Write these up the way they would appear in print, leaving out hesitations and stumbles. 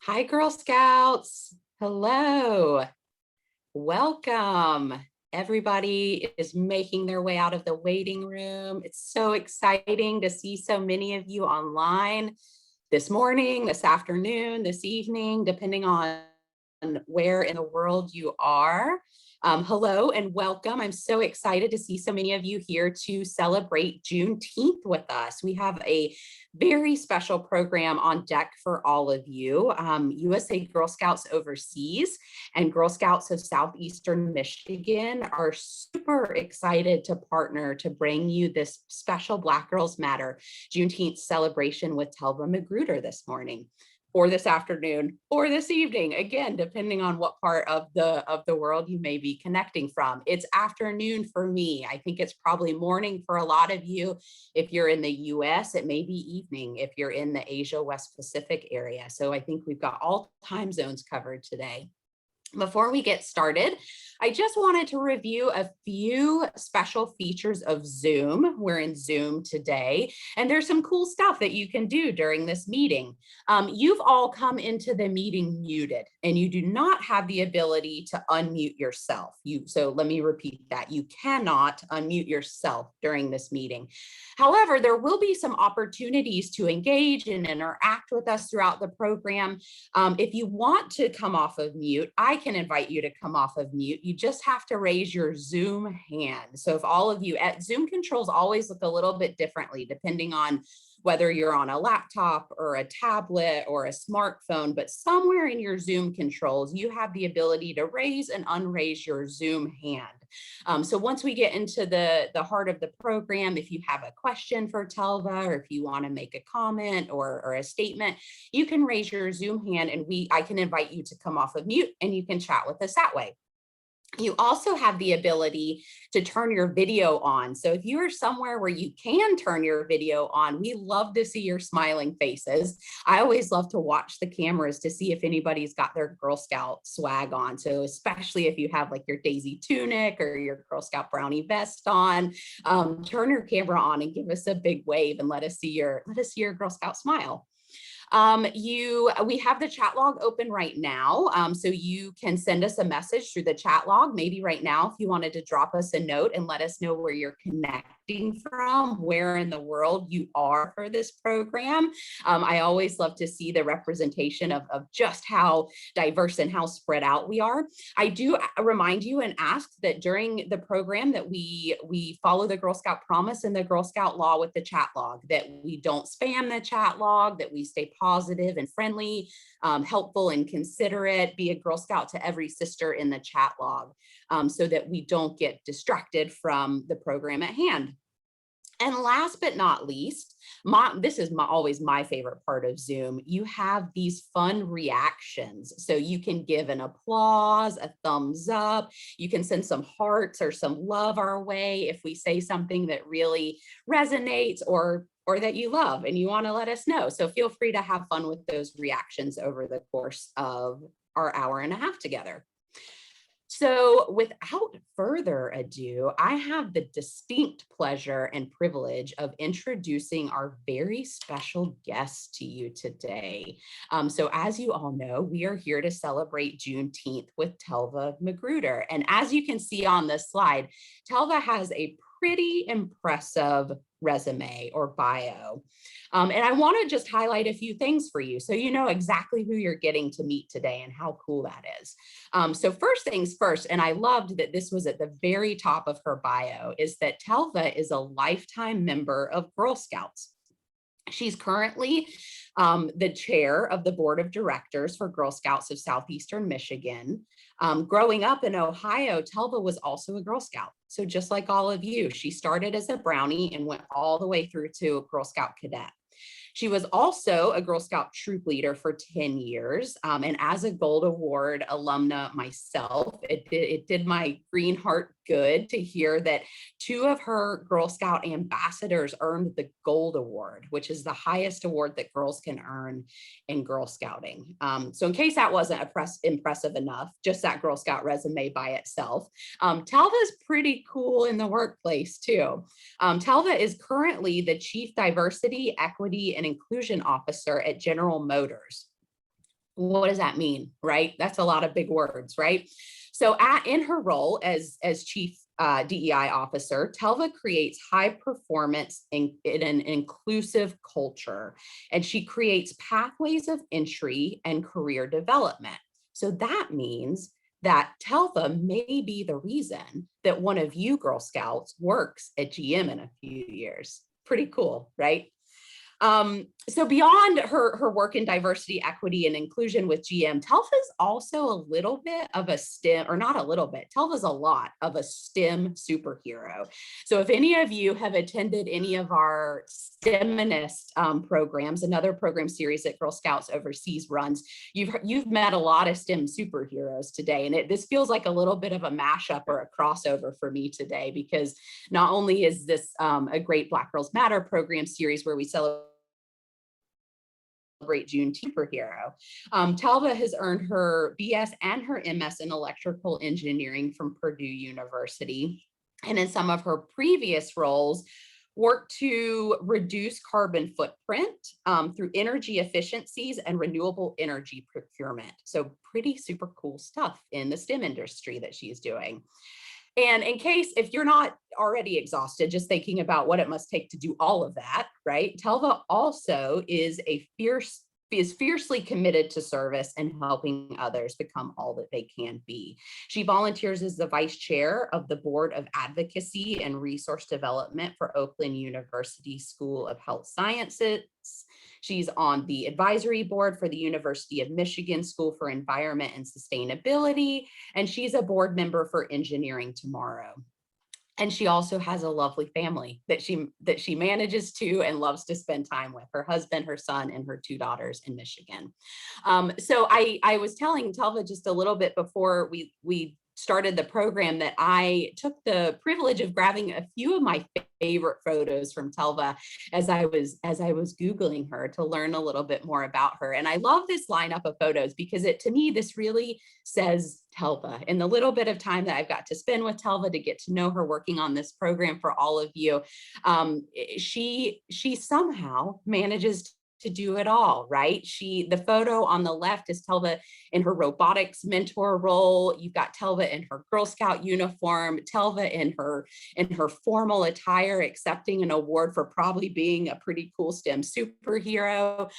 Hi, Girl Scouts. Hello. Welcome. Everybody is making their way out of the waiting room. It's so exciting to see so many of you online this morning, this afternoon, this evening, depending on where in the world you are. Hello and welcome. I'm so excited to see so many of you here to celebrate Juneteenth with us. We have a very special program on deck for all of you. USA Girl Scouts Overseas and Girl Scouts of Southeastern Michigan are super excited to partner to bring you this special Black Girls Matter Juneteenth celebration with Telva McGruder this morning, or this afternoon, or this evening, again, depending on what part of the world you may be connecting from. It's afternoon for me. I think it's probably morning for a lot of you. If you're in the US, it may be evening if you're in the Asia West Pacific area. So I think we've got all time zones covered today. Before we get started, I just wanted to review a few special features of Zoom. We're in Zoom today, and there's some cool stuff that you can do during this meeting. You've all come into the meeting muted, and you do not have the ability to unmute yourself. So let me repeat that. You cannot unmute yourself during this meeting. However, there will be some opportunities to engage and interact with us throughout the program. If you want to come off of mute, I can invite you to come off of mute. You just have to raise your Zoom hand. So if all of you, Zoom controls always look a little bit differently depending on whether you're on a laptop or a tablet or a smartphone, but somewhere in your Zoom controls, you have the ability to raise and unraise your Zoom hand. So once we get into the heart of the program, if you have a question for Telva, or if you want to make a comment or a statement, you can raise your Zoom hand and I can invite you to come off of mute and you can chat with us that way. You also have the ability to turn your video on. So if you are somewhere where you can turn your video on, we love to see your smiling faces. I always love to watch the cameras to see if anybody's got their Girl Scout swag on. So especially if you have like your daisy tunic or your Girl Scout brownie vest on, turn your camera on and give us a big wave and let us see your Girl Scout smile. We have the chat log open right now. So you can send us a message through the chat log, maybe right now, if you wanted to drop us a note and let us know where you're connecting from, where in the world you are for this program. I always love to see the representation of just how diverse and how spread out we are. I do remind you and ask that during the program that we follow the Girl Scout promise and the Girl Scout law with the chat log, that we don't spam the chat log, that we stay positive and friendly, helpful and considerate, be a Girl Scout to every sister in the chat log, so that we don't get distracted from the program at hand. And last but not least, this is always my favorite part of Zoom. You have these fun reactions. So you can give an applause, a thumbs up. You can send some hearts or some love our way if we say something that really resonates or that you love and you want to let us know. So feel free to have fun with those reactions over the course of our hour and a half together. So without further ado, I have the distinct pleasure and privilege of introducing our very special guest to you today. So as you all know, we are here to celebrate Juneteenth with Telva McGruder. And as you can see on this slide, Telva has a pretty impressive resume or bio. And I want to just highlight a few things for you so you know exactly who you're getting to meet today and how cool that is. So first things first, and I loved that this was at the very top of her bio, is that Telva is a lifetime member of Girl Scouts. She's currently the chair of the board of directors for Girl Scouts of Southeastern Michigan. Growing up in Ohio, Telva was also a Girl Scout. So just like all of you, she started as a brownie and went all the way through to a Girl Scout cadet. She was also a Girl Scout troop leader for 10 years. And as a Gold Award alumna myself, it did my green heart good to hear that 2 of her Girl Scout ambassadors earned the Gold Award, which is the highest award that girls can earn in Girl Scouting. So in case that wasn't impressive enough, just that Girl Scout resume by itself, Telva is pretty cool in the workplace too. Telva is currently the Chief Diversity, Equity, and Inclusion Officer at General Motors. What does that mean, right? That's a lot of big words, right? So in her role as chief DEI officer, Telva creates high performance in an inclusive culture, and she creates pathways of entry and career development. So that means that Telva may be the reason that one of you Girl Scouts works at GM in a few years. Pretty cool, right? So beyond her work in diversity, equity, and inclusion with GM, Telva is also a little bit of a STEM, or not a little bit, Telva is a lot of a STEM superhero. So if any of you have attended any of our STEMinist programs, another program series that Girl Scouts Overseas runs, you've met a lot of STEM superheroes today. And this feels like a little bit of a mashup or a crossover for me today, because not only is this a great Black Girls Matter program series where we celebrate Juneteenth superhero. Telva has earned her BS and her MS in electrical engineering from Purdue University. And in some of her previous roles, worked to reduce carbon footprint through energy efficiencies and renewable energy procurement. So pretty super cool stuff in the STEM industry that she's doing. And in case, if you're not already exhausted just thinking about what it must take to do all of that, right? Telva also is fiercely committed to service and helping others become all that they can be. She volunteers as the vice chair of the Board of Advocacy and Resource Development for Oakland University School of Health Sciences. She's on the advisory board for the University of Michigan School for Environment and Sustainability, and she's a board member for Engineering Tomorrow. And she also has a lovely family that she manages to and loves to spend time with, her husband, her son, and her 2 daughters in Michigan. So I was telling Telva just a little bit before we started the program that I took the privilege of grabbing a few of my favorite photos from Telva as I was Googling her to learn a little bit more about her. And I love this lineup of photos because to me, this really says Telva. In the little bit of time that I've got to spend with Telva to get to know her working on this program for all of you, she somehow manages to do it all, right? The photo on the left is Telva in her robotics mentor role. You've got Telva in her Girl Scout uniform, Telva in her formal attire, accepting an award for probably being a pretty cool STEM superhero.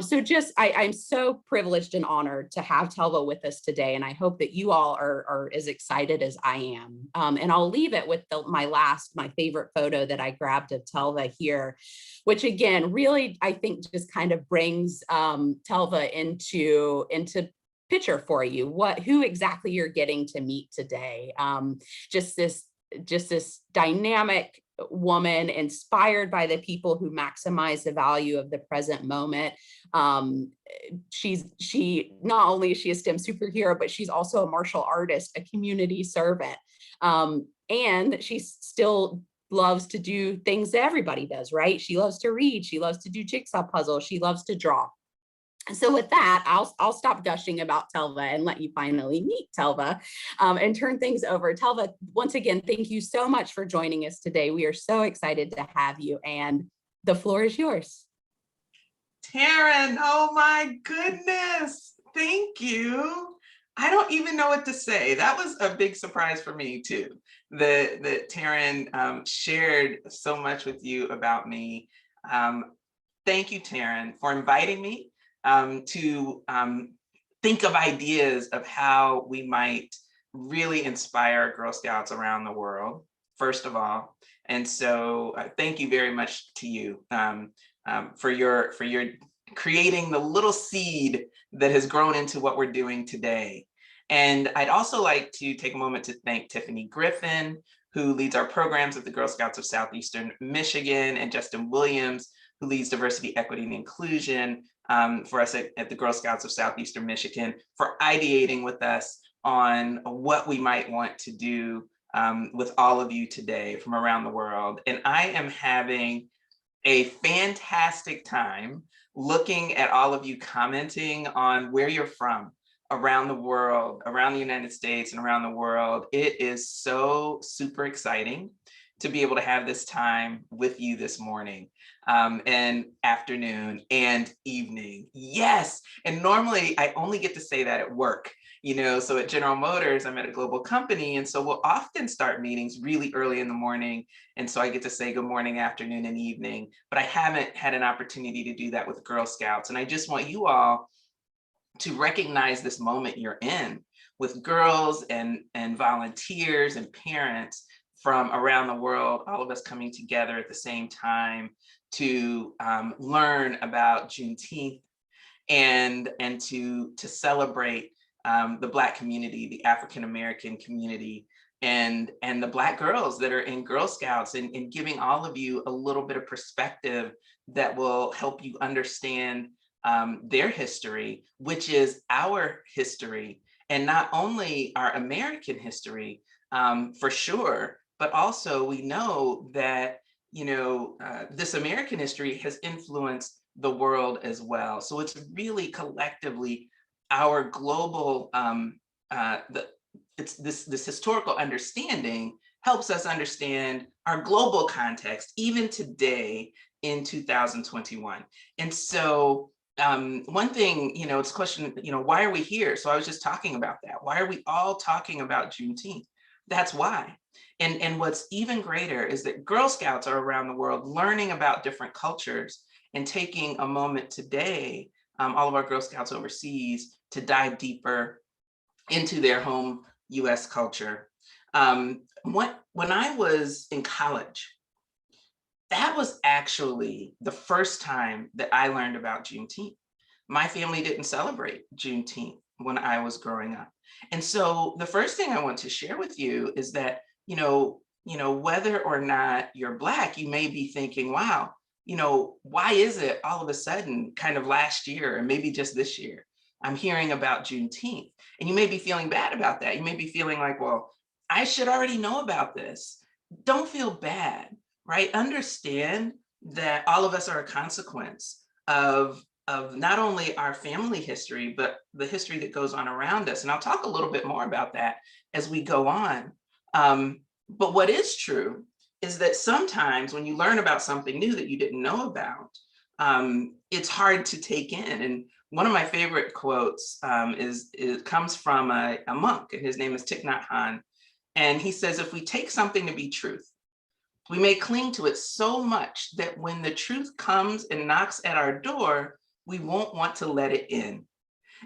So I'm so privileged and honored to have Telva with us today. And I hope that you all are as excited as I am. And I'll leave it with my favorite photo that I grabbed of Telva here, which again, really, I think just kind of brings Telva into picture for you, who exactly you're getting to meet today. Just this dynamic woman inspired by the people who maximize the value of the present moment. She not only is she a STEM superhero, but she's also a martial artist, a community servant, and she's still loves to do things that everybody does, right? She loves to read, she loves to do jigsaw puzzles, she loves to draw. So with that, I'll stop gushing about Telva and let you finally meet Telva and turn things over. Telva, once again, thank you so much for joining us today. We are so excited to have you, and the floor is yours. Taryn, oh my goodness, thank you. I don't even know what to say. That was a big surprise for me too, that Taryn shared so much with you about me. Thank you, Taryn, for inviting me to think of ideas of how we might really inspire Girl Scouts around the world, first of all. And so thank you very much to you for your creating the little seed that has grown into what we're doing today. And I'd also like to take a moment to thank Tiffany Griffin, who leads our programs at the Girl Scouts of Southeastern Michigan, and Justin Williams, who leads diversity, equity, and inclusion for us at the Girl Scouts of Southeastern Michigan, for ideating with us on what we might want to do with all of you today from around the world. And I am having a fantastic time looking at all of you commenting on where you're from around the world, around the United States and around the world. It is so super exciting to be able to have this time with you this morning, and afternoon and evening. Yes. And normally I only get to say that at work, so at General Motors, I'm at a global company. And so we'll often start meetings really early in the morning. And so I get to say good morning, afternoon, and evening, but I haven't had an opportunity to do that with Girl Scouts. And I just want you all to recognize this moment you're in with girls and volunteers and parents from around the world, all of us coming together at the same time to learn about Juneteenth and to celebrate the Black community, the African American community, and the Black girls that are in Girl Scouts, and giving all of you a little bit of perspective that will help you understand their history, which is our history, and not only our American history, for sure, but also we know that this American history has influenced the world as well. So it's really collectively our global, it's this historical understanding helps us understand our global context, even today in 2021. And so one thing, it's a question, why are we here? So I was just talking about that. Why are we all talking about Juneteenth? That's why. And what's even greater is that Girl Scouts are around the world learning about different cultures and taking a moment today, all of our Girl Scouts overseas, to dive deeper into their home US culture. When I was in college, that was actually the first time that I learned about Juneteenth. My family didn't celebrate Juneteenth when I was growing up. And so the first thing I want to share with you is that, whether or not you're Black, you may be thinking, wow, why is it all of a sudden, kind of last year, or maybe just this year, I'm hearing about Juneteenth? And you may be feeling bad about that. You may be feeling like, well, I should already know about this. Don't feel bad, right? Understand that all of us are a consequence of not only our family history, but the history that goes on around us. And I'll talk a little bit more about that as we go on. But what is true is that sometimes when you learn about something new that you didn't know about, it's hard to take in. And one of my favorite quotes comes from a monk, and his name is Thich Nhat Hanh. And he says, if we take something to be truth, we may cling to it so much that when the truth comes and knocks at our door, we won't want to let it in.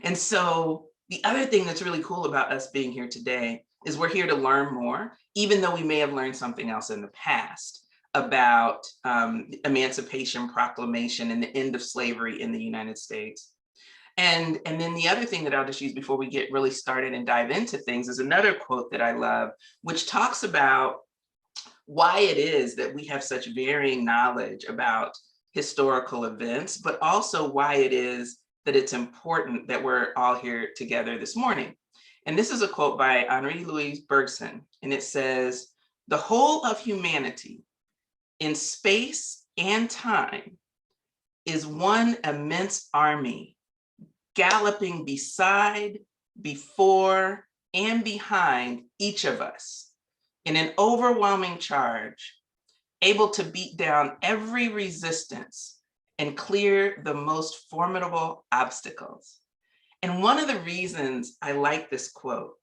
And so the other thing that's really cool about us being here today is we're here to learn more, even though we may have learned something else in the past about the Emancipation Proclamation and the end of slavery in the United States. And then the other thing that I'll just use before we get really started and dive into things is another quote that I love, which talks about why it is that we have such varying knowledge about historical events, but also why it is that it's important that we're all here together this morning. And this is a quote by Henri Louis Bergson, and it says, "The whole of humanity in space and time is one immense army, galloping beside, before, and behind each of us in an overwhelming charge, able to beat down every resistance and clear the most formidable obstacles." And one of the reasons I like this quote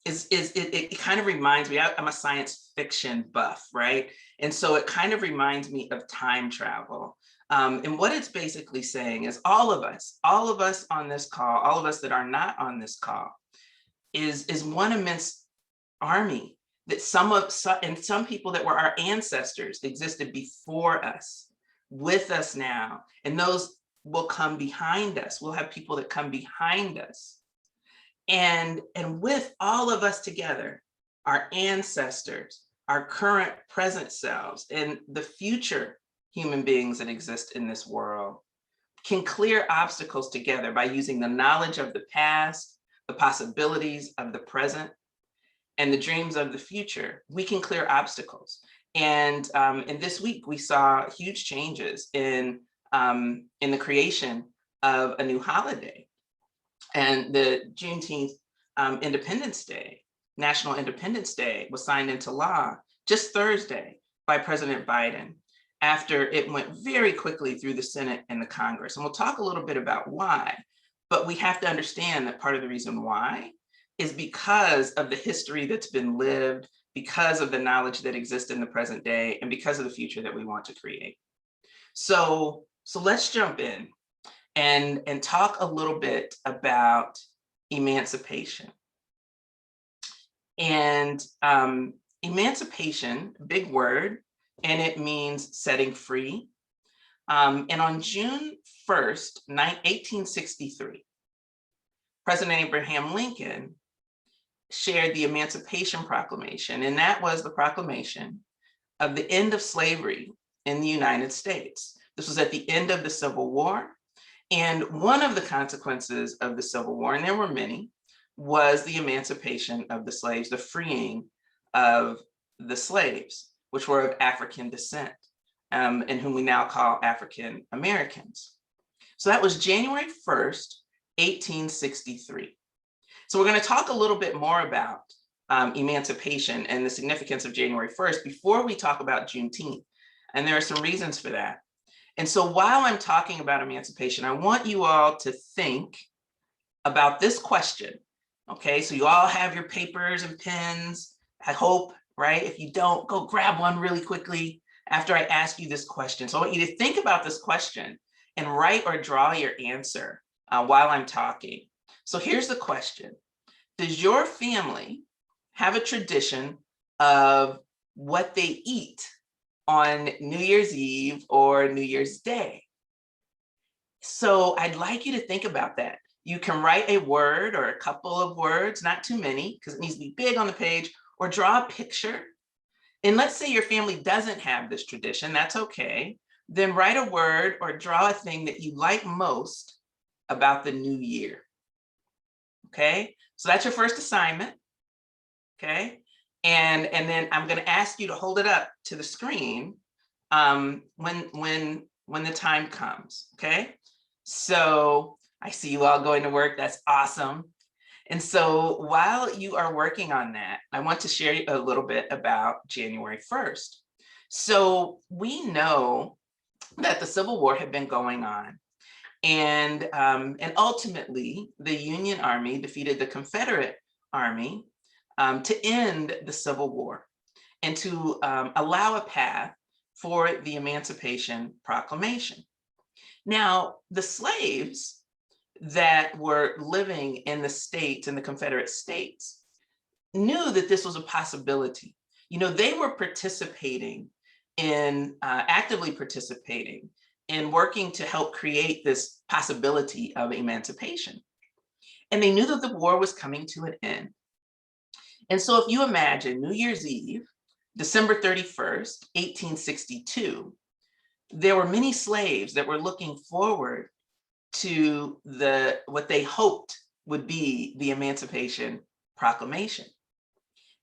is it kind of reminds me, I'm a science fiction buff, right? And so it kind of reminds me of time travel. And what it's basically saying is all of us on this call, all of us that are not on this call, is one immense army that some people that were our ancestors existed before us, with us now, and those will come behind us. We'll have people that come behind us. And with all of us together, our ancestors, our current present selves, and the future human beings that exist in this world can clear obstacles together by using the knowledge of the past, the possibilities of the present, and the dreams of the future. We can clear obstacles. And this week we saw huge changes in the creation of a new holiday. And the Juneteenth Independence Day, National Independence Day, was signed into law just Thursday by President Biden after it went very quickly through the Senate and the Congress. And we'll talk a little bit about why, but we have to understand that part of the reason why is because of the history that's been lived, because of the knowledge that exists in the present day, and because of the future that we want to create. So let's jump in and talk a little bit about emancipation. And emancipation, big word, and it means setting free. And on June 1st, 1863, President Abraham Lincoln shared the Emancipation Proclamation, and that was the proclamation of the end of slavery in the United States. This was at the end of the Civil War, and one of the consequences of the Civil War, and there were many, was the emancipation of the slaves, the freeing of the slaves, which were of African descent, and whom we now call African Americans. So that was January 1st, 1863. So we're going to talk a little bit more about emancipation and the significance of January 1st before we talk about Juneteenth. And there are some reasons for that. And so while I'm talking about emancipation, I want you all to think about this question. Okay, so you all have your papers and pens, I hope, right? If you don't, go grab one really quickly after I ask you this question. So I want you to think about this question and write or draw your answer while I'm talking. So here's the question. Does your family have a tradition of what they eat on New Year's Eve or New Year's Day? So I'd like you to think about that. You can write a word or a couple of words, not too many, because it needs to be big on the page, or draw a picture. And let's say your family doesn't have this tradition, that's okay. Then write a word or draw a thing that you like most about the new year. Okay, so that's your first assignment. Okay, and then I'm going to ask you to hold it up to the screen when the time comes. Okay, so I see you all going to work. That's awesome. And so while you are working on that, I want to share a little bit about January 1st. So we know that the Civil War had been going on. And ultimately, the Union Army defeated the Confederate Army to end the Civil War and to allow a path for the Emancipation Proclamation. Now, the slaves that were living in the states, in the Confederate States, knew that this was a possibility. You know, they were participating in, actively participating in working to help create this possibility of emancipation. And they knew that the war was coming to an end. And so if you imagine New Year's Eve, December 31st, 1862, there were many slaves that were looking forward to what they hoped would be the Emancipation Proclamation.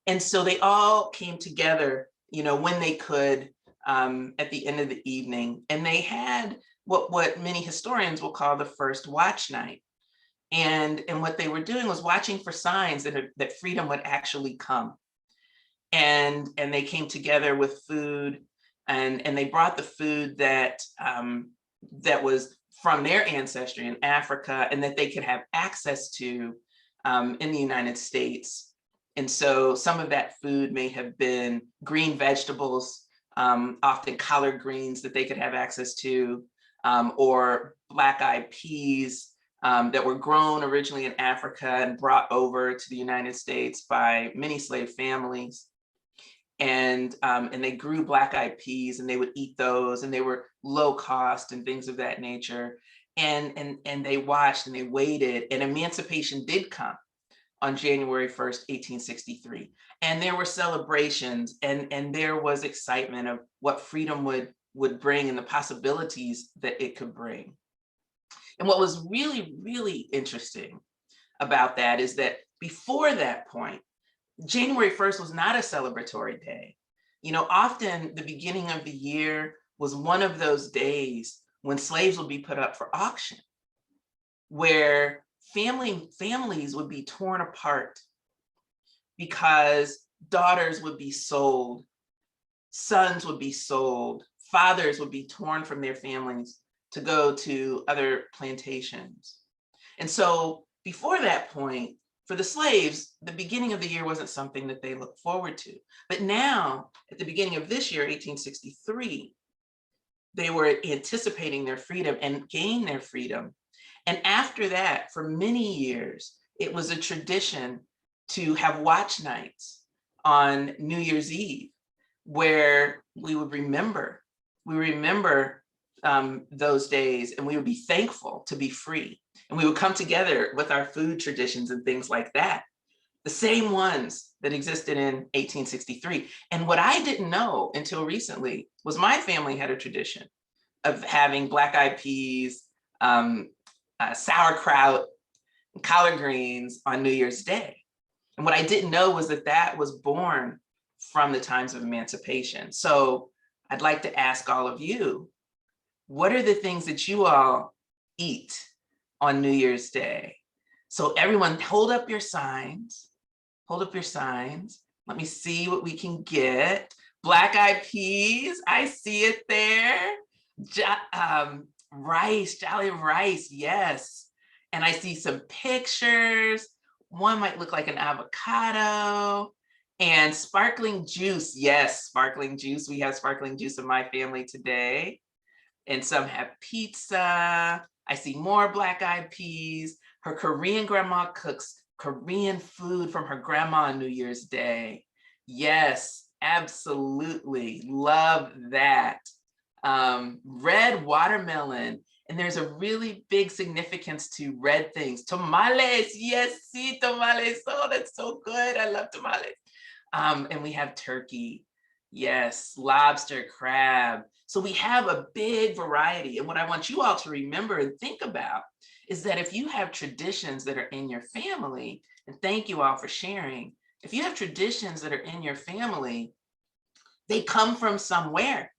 And so they all came together, you know, when they could, at the end of the evening, and they had what many historians will call the first watch night. And what they were doing was watching for signs that freedom would actually come. And they came together with food, and they brought the food that was from their ancestry in Africa and that they could have access to in the United States. And so some of that food may have been green vegetables, often collard greens that they could have access to, or black-eyed peas that were grown originally in Africa and brought over to the United States by many slave families. And they grew black-eyed peas and they would eat those, and they were low cost and things of that nature. And they watched and they waited, and emancipation did come on January 1st, 1863. And there were celebrations and there was excitement of what freedom would bring and the possibilities that it could bring. And what was really, really interesting about that is that before that point, January 1st was not a celebratory day. You know, often the beginning of the year was one of those days when slaves would be put up for auction, where families would be torn apart because daughters would be sold, Sons would be sold, fathers would be torn from their families to go to other plantations. And so before that point, for the slaves, the beginning of the year wasn't something that they looked forward to. But now, at the beginning of this year, 1863, they were anticipating their freedom and gained their freedom. And after that, for many years, it was a tradition to have watch nights on New Year's Eve, where we would remember, those days, and we would be thankful to be free. And we would come together with our food traditions and things like that, the same ones that existed in 1863. And what I didn't know until recently was my family had a tradition of having black-eyed peas, sauerkraut, and collard greens on New Year's Day. And what I didn't know was that that was born from the times of emancipation. So I'd like to ask all of you, what are the things that you all eat on New Year's Day? So everyone hold up your signs. Hold up your signs. Let me see what we can get. Black-eyed peas, I see it there. Rice, jolly rice, yes. And I see some pictures. One might look like an avocado. And sparkling juice, yes, sparkling juice. We have sparkling juice in my family today. And some have pizza. I see more black-eyed peas. Her Korean grandma cooks Korean food from her grandma on New Year's Day. Yes, absolutely, love that. Red watermelon, and there's a really big significance to red things. Tamales, yes, sí, tamales. Oh, that's so good. I love tamales. And we have turkey, yes, lobster, crab. So we have a big variety. And what I want you all to remember and think about is that if you have traditions that are in your family, and thank you all for sharing, if you have traditions that are in your family, they come from somewhere,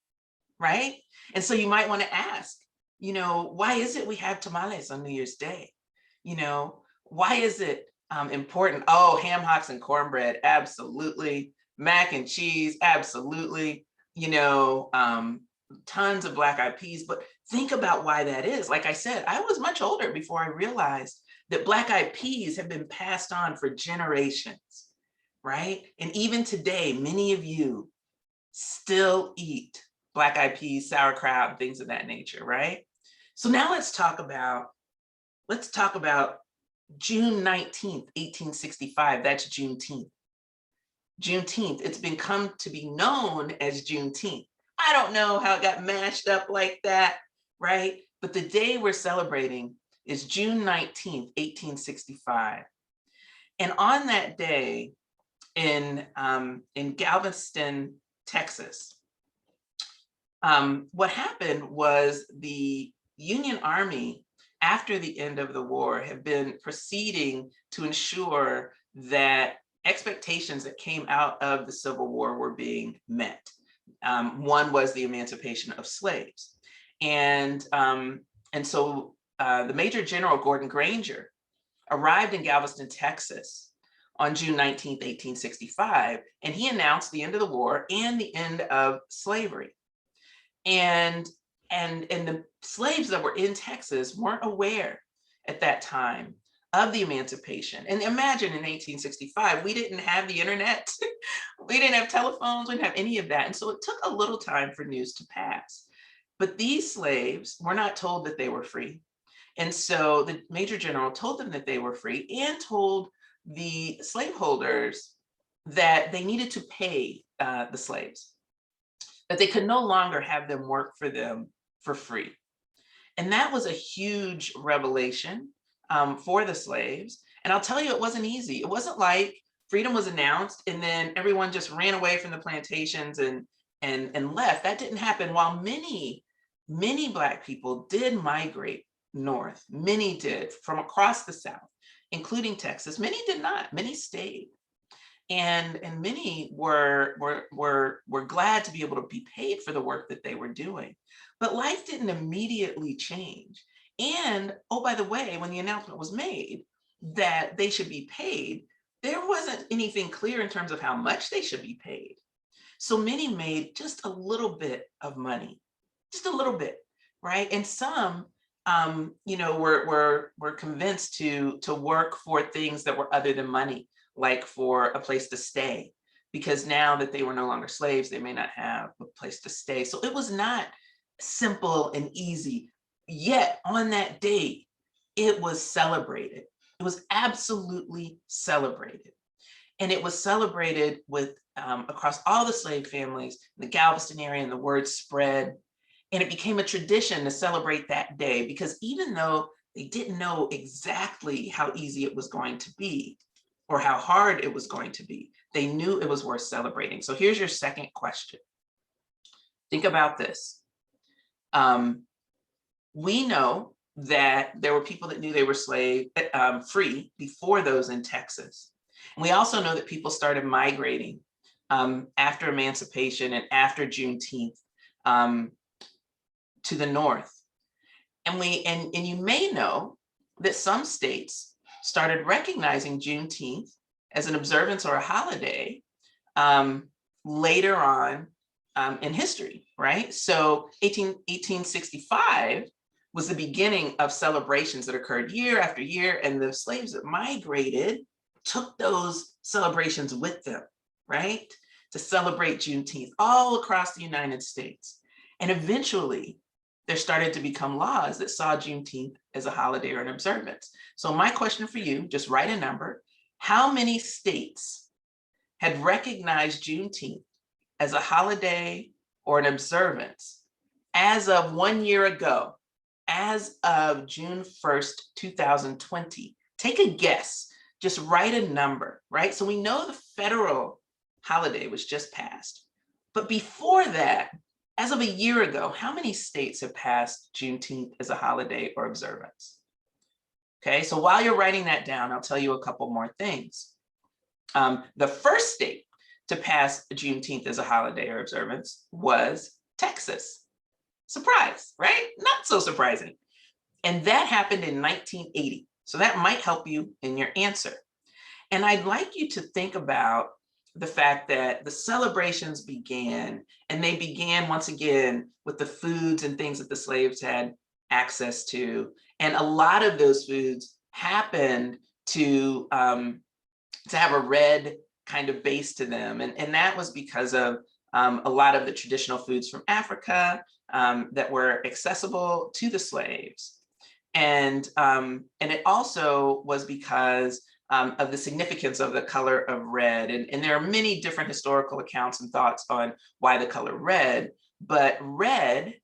right? And so you might want to ask, why is it we have tamales on New Year's Day? Why is it important? Oh, ham hocks and cornbread, absolutely. Mac and cheese, absolutely. Tons of black-eyed peas, but think about why that is. Like I said, I was much older before I realized that black-eyed peas have been passed on for generations, right? And even today, many of you still eat black-eyed peas, sauerkraut, things of that nature, right? So now let's talk about June 19th, 1865. That's Juneteenth. Juneteenth, it's come to be known as Juneteenth. I don't know how it got mashed up like that, right? But the day we're celebrating is June 19th, 1865. And on that day in Galveston, Texas, what happened was the Union Army, after the end of the war, have been proceeding to ensure that expectations that came out of the Civil War were being met. One was the emancipation of slaves. And so the Major General Gordon Granger arrived in Galveston, Texas on June 19th, 1865, and he announced the end of the war and the end of slavery. And the slaves that were in Texas weren't aware at that time of the emancipation. And imagine in 1865, we didn't have the internet, we didn't have telephones, we didn't have any of that. And so it took a little time for news to pass. But these slaves were not told that they were free. And so the Major General told them that they were free and told the slaveholders that they needed to pay the slaves, that they could no longer have them work for them for free. And that was a huge revelation for the slaves. And I'll tell you, it wasn't easy. It wasn't like freedom was announced and then everyone just ran away from the plantations and left. That didn't happen. While many Black people did migrate north, many did from across the South, including Texas. Many did not. Many stayed. And many were glad to be able to be paid for the work that they were doing. But life didn't immediately change. And, oh, by the way, when the announcement was made that they should be paid, there wasn't anything clear in terms of how much they should be paid. So many made just a little bit of money, just a little bit, right? And some, were convinced to work for things that were other than money, like for a place to stay, because now that they were no longer slaves, they may not have a place to stay. So it was not simple and easy. Yet on that day, it was celebrated. It was absolutely celebrated. And it was celebrated with across all the slave families, the Galveston area, and the word spread. And it became a tradition to celebrate that day, because even though they didn't know exactly how easy it was going to be or how hard it was going to be, they knew it was worth celebrating. So here's your second question. Think about this. We know that there were people that knew they were free before those in Texas. And we also know that people started migrating after Emancipation and after Juneteenth to the north. And you may know that some states started recognizing Juneteenth as an observance or a holiday later on in history, right? So 1865 was the beginning of celebrations that occurred year after year, and the slaves that migrated took those celebrations with them, right? To celebrate Juneteenth all across the United States. And eventually, there started to become laws that saw Juneteenth as a holiday or an observance. So my question for you, just write a number. How many states had recognized Juneteenth as a holiday or an observance as of 1 year ago, as of June 1st, 2020? Take a guess, just write a number, right? So we know the federal holiday was just passed. But before that, as of a year ago, how many states have passed Juneteenth as a holiday or observance? Okay, so while you're writing that down, I'll tell you a couple more things. The first state to pass Juneteenth as a holiday or observance was Texas. Surprise, right? Not so surprising. And that happened in 1980. So that might help you in your answer. And I'd like you to think about the fact that the celebrations began, and they began once again with the foods and things that the slaves had access to. And a lot of those foods happened to have a red kind of base to them. And that was because of a lot of the traditional foods from Africa that were accessible to the slaves. And it also was because of the significance of the color of red. And there are many different historical accounts and thoughts on why the color red, but red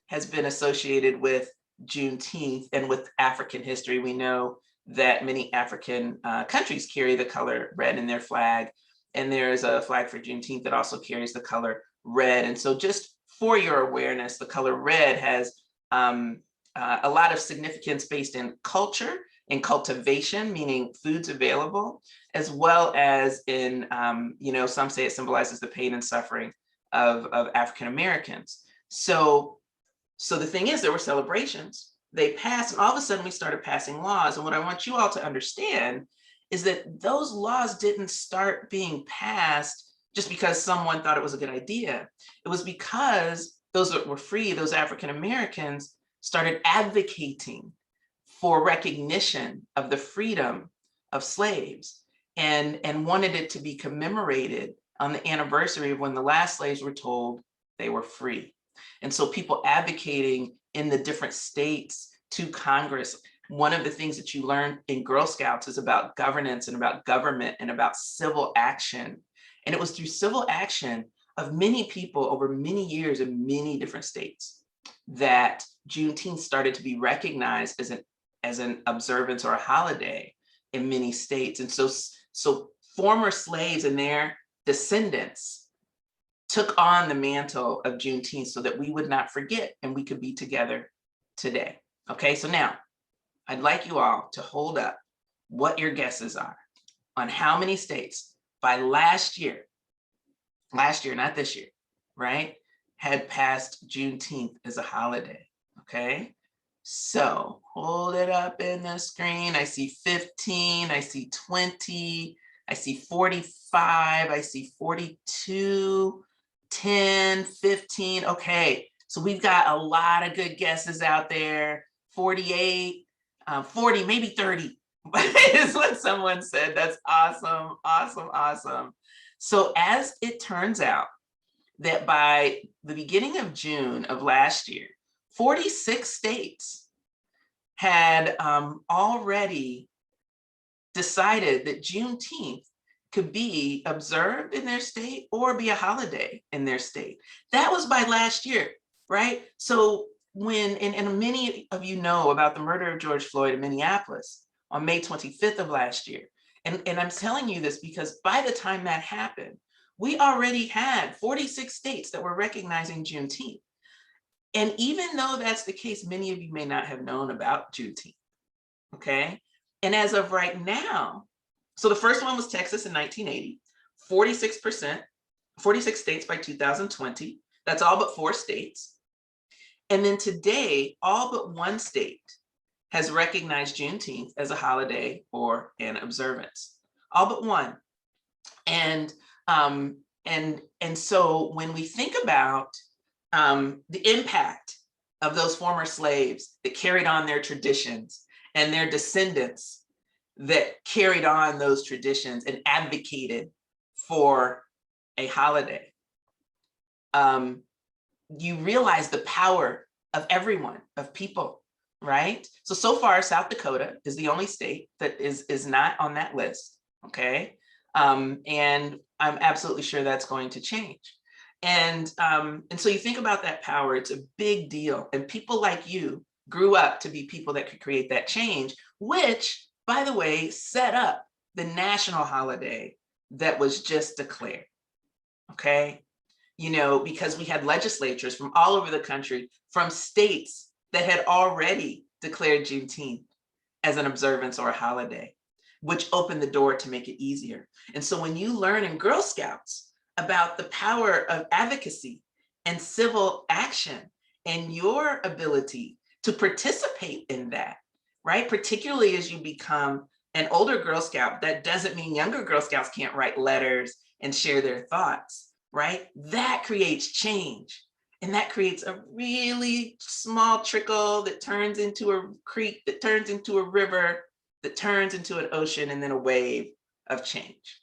has been associated with Juneteenth and with African history. We know that many African countries carry the color red in their flag. And there's a flag for Juneteenth that also carries the color red. And so just for your awareness, the color red has a lot of significance based in culture, in cultivation, meaning foods available, as well as in, some say it symbolizes the pain and suffering of African Americans. So the thing is, there were celebrations, they passed, and all of a sudden we started passing laws. And what I want you all to understand is that those laws didn't start being passed just because someone thought it was a good idea. It was because those that were free, those African Americans, started advocating for recognition of the freedom of slaves and wanted it to be commemorated on the anniversary of when the last slaves were told they were free. And so people advocating in the different states to Congress. One of the things that you learn in Girl Scouts is about governance and about government and about civil action. And it was through civil action of many people over many years in many different states that Juneteenth started to be recognized as an observance or a holiday in many states. And so former slaves and their descendants took on the mantle of Juneteenth so that we would not forget and we could be together today. Okay, so now I'd like you all to hold up what your guesses are on how many states by last year, not this year, right, had passed Juneteenth as a holiday, okay? So hold it up in the screen. I see 15, I see 20, I see 45, I see 42, 10, 15. Okay, so we've got a lot of good guesses out there. 48, 40, maybe 30 is what someone said. That's awesome, awesome, awesome. So as it turns out that by the beginning of June of last year, 46 states had already decided that Juneteenth could be observed in their state or be a holiday in their state. That was by last year, right? So when, and many of you know about the murder of George Floyd in Minneapolis on May 25th of last year. And I'm telling you this because by the time that happened, we already had 46 states that were recognizing Juneteenth. And even though that's the case, many of you may not have known about Juneteenth, okay? And as of right now, so the first one was Texas in 1980, 46 states by 2020. That's all but 4 states. And then today, all but 1 state has recognized Juneteenth as a holiday or an observance. All but 1. And so when we think about the impact of those former slaves that carried on their traditions and their descendants that carried on those traditions and advocated for a holiday, you realize the power of everyone, of people, right? So far, South Dakota is the only state that is not on that list, okay? And I'm absolutely sure that's going to change. And so you think about that power, it's a big deal. And people like you grew up to be people that could create that change, which, by the way, set up the national holiday that was just declared, okay? You know, because we had legislatures from all over the country, from states that had already declared Juneteenth as an observance or a holiday, which opened the door to make it easier. And so when you learn in Girl Scouts about the power of advocacy and civil action and your ability to participate in that, right? Particularly as you become an older Girl Scout, that doesn't mean younger Girl Scouts can't write letters and share their thoughts, right? That creates change. And that creates a really small trickle that turns into a creek, that turns into a river, that turns into an ocean, and then a wave of change,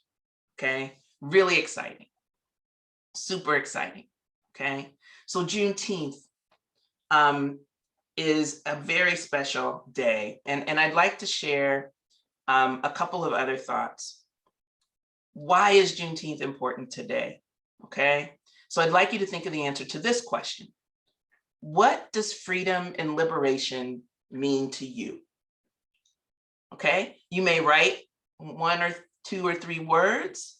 okay? Really exciting, super exciting, okay? So Juneteenth is a very special day. And I'd like to share a couple of other thoughts. Why is Juneteenth important today, okay? So I'd like you to think of the answer to this question. What does freedom and liberation mean to you? Okay, you may write 1 or 2 or 3 words,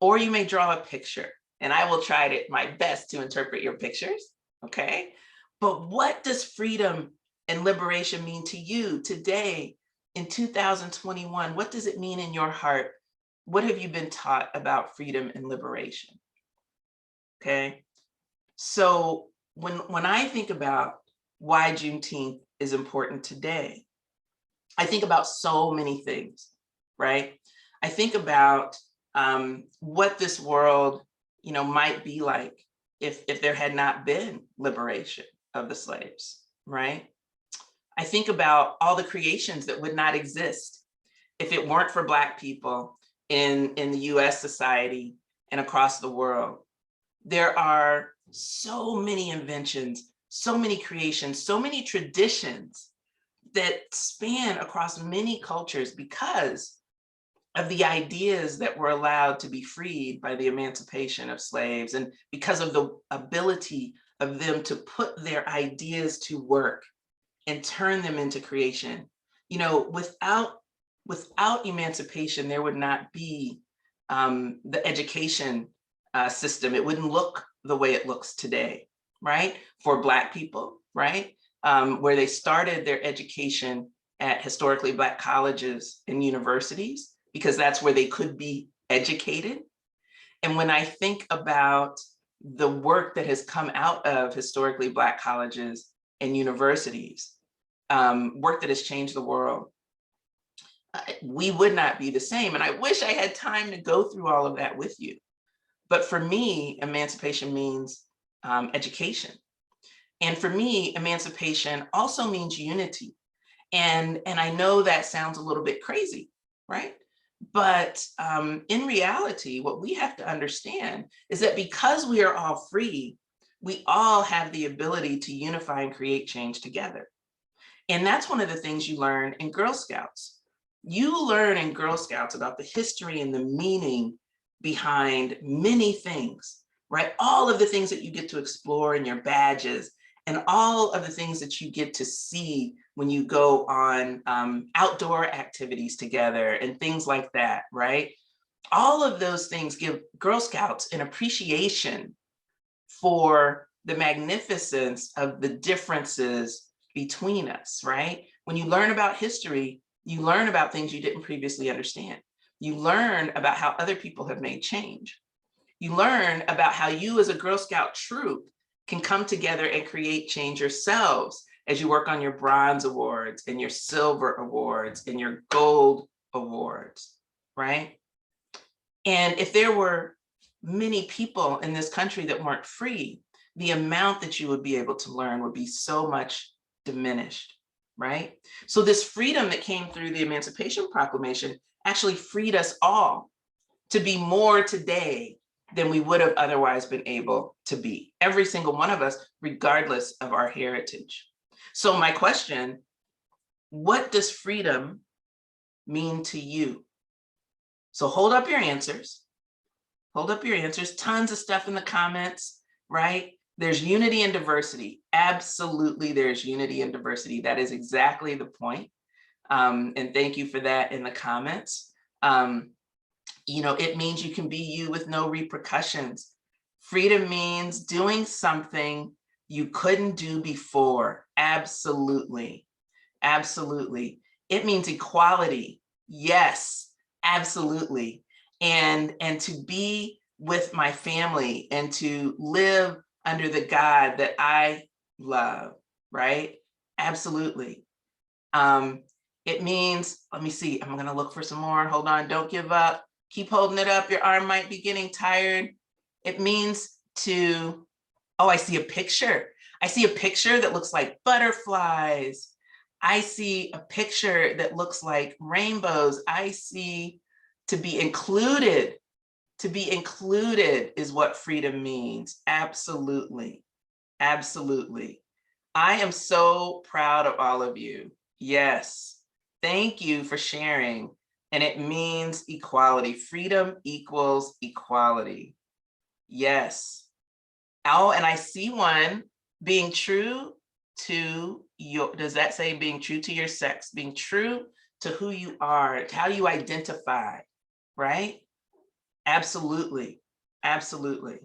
or you may draw a picture, and I will try my best to interpret your pictures, okay? But what does freedom and liberation mean to you today in 2021? What does it mean in your heart? What have you been taught about freedom and liberation? Okay, so when I think about why Juneteenth is important today, I think about so many things, right? I think about what this world, you know, might be like if there had not been liberation of the slaves, right? I think about all the creations that would not exist if it weren't for Black people in the US society and across the world. There are so many inventions, so many creations, so many traditions that span across many cultures because of the ideas that were allowed to be freed by the emancipation of slaves, and because of the ability of them to put their ideas to work and turn them into creation. You know, without emancipation, there would not be the education system. It wouldn't look the way it looks today, right? For Black people, right? Where they started their education at historically Black colleges and universities, because that's where they could be educated. And when I think about the work that has come out of historically Black colleges and universities, work that has changed the world, we would not be the same. And I wish I had time to go through all of that with you. But for me, emancipation means education. And for me, emancipation also means unity. And I know that sounds a little bit crazy, right? But in reality, what we have to understand is that because we are all free, we all have the ability to unify and create change together. And that's one of the things you learn in Girl Scouts. You learn in Girl Scouts about the history and the meaning behind many things, right? All of the things that you get to explore in your badges, and all of the things that you get to see when you go on outdoor activities together and things like that, right? All of those things give Girl Scouts an appreciation for the magnificence of the differences between us, right? When you learn about history, you learn about things you didn't previously understand. You learn about how other people have made change. You learn about how you as a Girl Scout troop can come together and create change yourselves as you work on your bronze awards and your silver awards and your gold awards, right? And if there were many people in this country that weren't free, the amount that you would be able to learn would be so much diminished, right? So this freedom that came through the Emancipation Proclamation actually freed us all to be more today than we would have otherwise been able to be. Every single one of us, regardless of our heritage. So my question, what does freedom mean to you? So hold up your answers. Hold up your answers. Tons of stuff in the comments, right? There's unity and diversity. Absolutely, there's unity and diversity. That is exactly the point. And thank you for that in the comments. You know, it means you can be you with no repercussions. Freedom means doing something you couldn't do before. Absolutely. Absolutely. It means equality. Yes, absolutely. And to be with my family and to live under the God that I love, right? Absolutely. It means, let me see, I'm gonna look for some more. Hold on, don't give up. Keep holding it up. Your arm might be getting tired. It means to, oh, I see a picture. I see a picture that looks like butterflies. I see a picture that looks like rainbows. I see to be included. To be included is what freedom means. Absolutely. Absolutely. I am so proud of all of you. Yes. Thank you for sharing. And it means equality. Freedom equals equality. Yes. Oh, and I see one, being true to your, does that say being true to your sex? Being true to who you are, how you identify, right? Absolutely. Absolutely.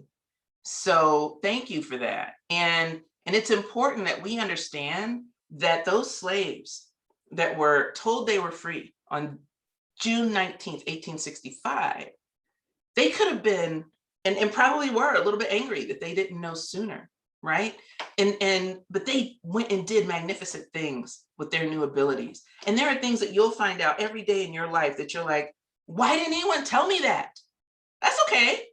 So thank you for that. And it's important that we understand that those slaves that were told they were free on June 19th, 1865, they could have been, and probably were a little bit angry that they didn't know sooner, right? But they went and did magnificent things with their new abilities. And there are things that you'll find out every day in your life that you're like, why didn't anyone tell me that? That's okay,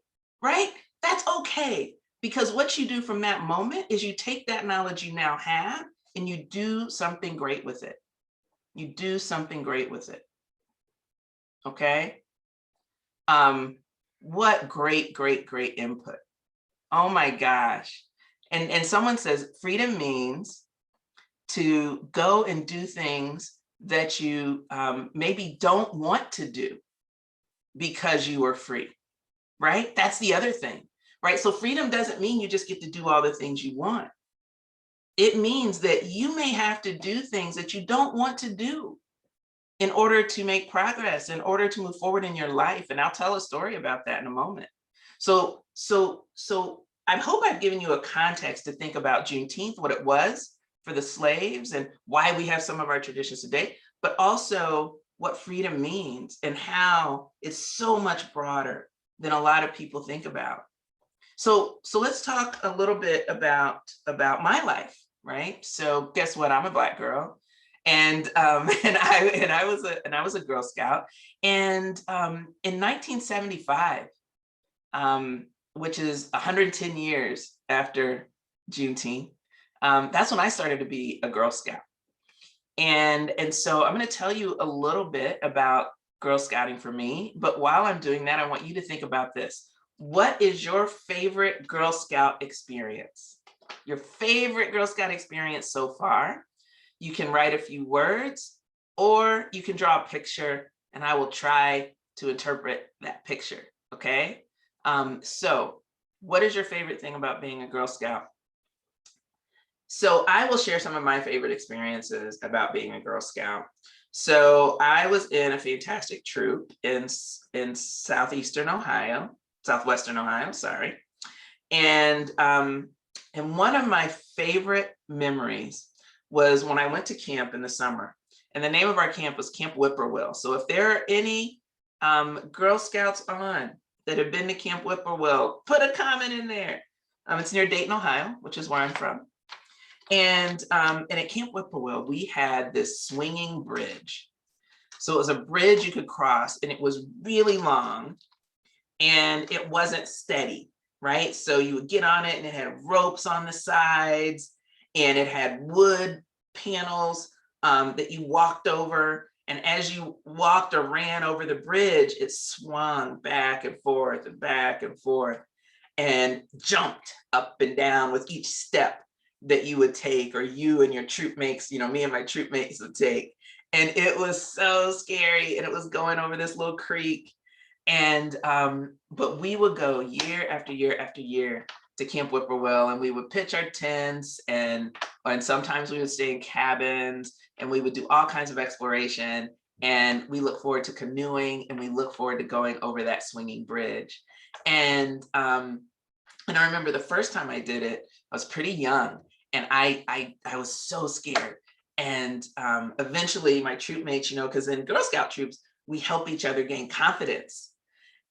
right? That's okay. Because what you do from that moment is you take that knowledge you now have and you do something great with it. You do something great with it. Okay? What great, great, great input. Oh my gosh. And someone says freedom means to go and do things that you maybe don't want to do because you are free, right? That's the other thing, right? So freedom doesn't mean you just get to do all the things you want. It means that you may have to do things that you don't want to do in order to make progress, in order to move forward in your life. And I'll tell a story about that in a moment. So I hope I've given you a context to think about Juneteenth, what it was for the slaves and why we have some of our traditions today, but also what freedom means and how it's so much broader than a lot of people think about. So let's talk a little bit about my life, right? So guess what? I'm a Black girl. And I was a Girl Scout. And in 1975, which is 110 years after Juneteenth, that's when I started to be a Girl Scout. And so I'm going to tell you a little bit about Girl Scouting for me. But while I'm doing that, I want you to think about this. What is your favorite Girl Scout experience? Your favorite Girl Scout experience so far? You can write a few words, or you can draw a picture, and I will try to interpret that picture, okay? So what is your favorite thing about being a Girl Scout? So I will share some of my favorite experiences about being a Girl Scout. So I was in a fantastic troop in Southeastern Ohio, Southwestern Ohio, sorry. And one of my favorite memories was when I went to camp in the summer. And the name of our camp was Camp Whippoorwill. So if there are any Girl Scouts on that have been to Camp Whippoorwill, put a comment in there. It's near Dayton, Ohio, which is where I'm from. And at Camp Whippoorwill, we had this swinging bridge. So it was a bridge you could cross, and it was really long, and it wasn't steady, right? So you would get on it, and it had ropes on the sides, and it had wood panels that you walked over. And as you walked or ran over the bridge, it swung back and forth and jumped up and down with each step that you would take, or you and your troop mates, you know, me and my troop mates would take. And it was so scary, and it was going over this little creek. And but we would go year after year after year to Camp Whippoorwill, and we would pitch our tents, and sometimes we would stay in cabins, and we would do all kinds of exploration. And we look forward to canoeing, and we look forward to going over that swinging bridge. And I remember the first time I did it, I was pretty young, and I was so scared. And eventually my troop mates, you know, because in Girl Scout troops, we help each other gain confidence.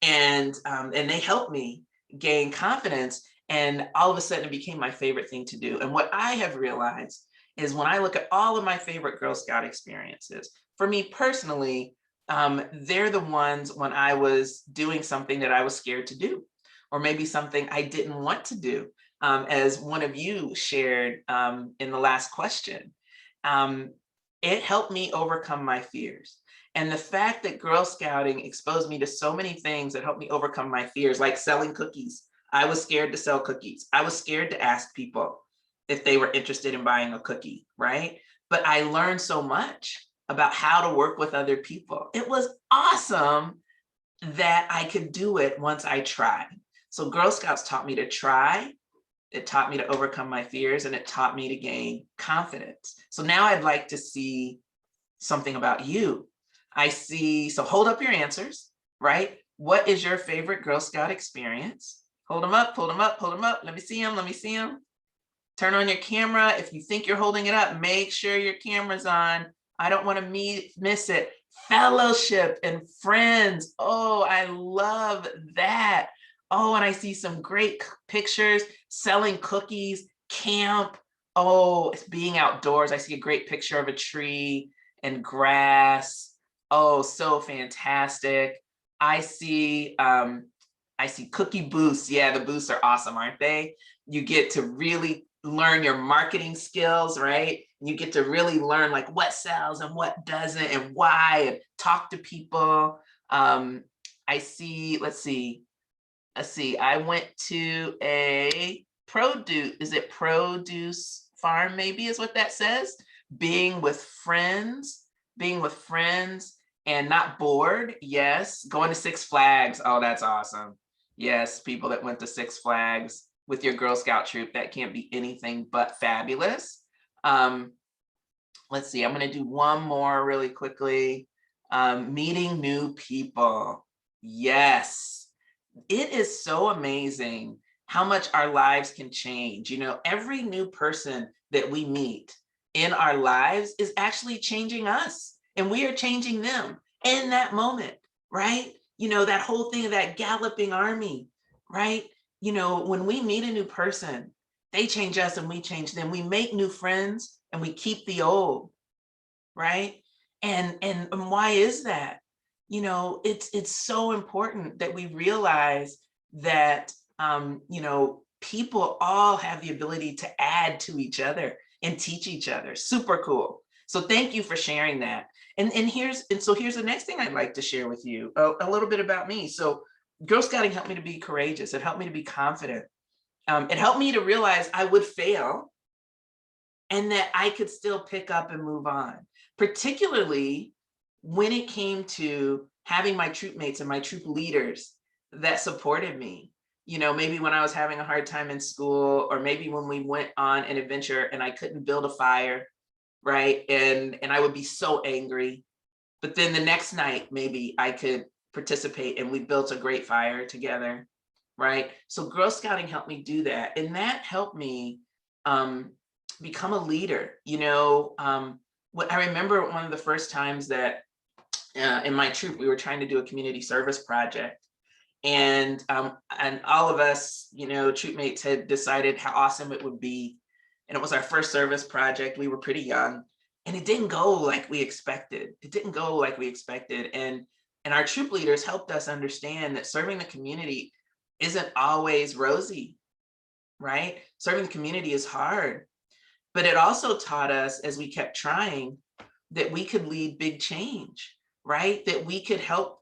And they helped me gain confidence. And all of a sudden it became my favorite thing to do. And what I have realized is when I look at all of my favorite Girl Scout experiences, for me personally, they're the ones when I was doing something that I was scared to do, or maybe something I didn't want to do. As one of you shared in the last question, it helped me overcome my fears. And the fact that Girl Scouting exposed me to so many things that helped me overcome my fears, like selling cookies. I was scared to sell cookies. I was scared to ask people if they were interested in buying a cookie, right? But I learned so much about how to work with other people. It was awesome that I could do it once I tried. So Girl Scouts taught me to try. It taught me to overcome my fears, and it taught me to gain confidence. So now I'd like to see something about you. I see, so hold up your answers, right? What is your favorite Girl Scout experience? Hold them up, hold them up, hold them up. Let me see them, let me see them. Turn on your camera. If you think you're holding it up, make sure your camera's on. I don't want to miss it. Fellowship and friends. Oh, I love that. Oh, and I see some great pictures, selling cookies, camp. Oh, it's being outdoors. I see a great picture of a tree and grass. Oh, so fantastic. I see cookie booths. Yeah, the booths are awesome, aren't they? You get to really learn your marketing skills, right? You get to really learn like what sells and what doesn't and why, and talk to people. I see, let's see, I went to a produce farm, maybe is what that says. Being with friends and not bored. Yes. Going to Six Flags. Oh, that's awesome. Yes. People that went to Six Flags with your Girl Scout troop, that can't be anything but fabulous. Let's see, I'm going to do one more really quickly. Meeting new people. Yes. It is so amazing how much our lives can change. You know, every new person that we meet in our lives is actually changing us, and we are changing them in that moment, right? You know, that whole thing of that galloping army, right? You know, when we meet a new person, they change us and we change them. We make new friends and we keep the old, right? And why is that? You know, it's so important that we realize that you know, people all have the ability to add to each other and teach each other. Super cool. So thank you for sharing that. And so here's the next thing I'd like to share with you, a little bit about me. So Girl Scouting helped me to be courageous. It helped me to be confident. It helped me to realize I would fail and that I could still pick up and move on, particularly when it came to having my troop mates and my troop leaders that supported me. You know, maybe when I was having a hard time in school, or maybe when we went on an adventure and I couldn't build a fire, right? And I would be so angry. But then the next night, maybe I could participate and we built a great fire together, right? So Girl Scouting helped me do that. And that helped me become a leader. You know, what I remember one of the first times that in my troop, we were trying to do a community service project. And all of us, you know, troop mates had decided how awesome it would be. And it was our first service project. We were pretty young and it didn't go like we expected. It didn't go like we expected. And our troop leaders helped us understand that serving the community isn't always rosy, right? Serving the community is hard. But it also taught us, as we kept trying, that we could lead big change, right? That we could help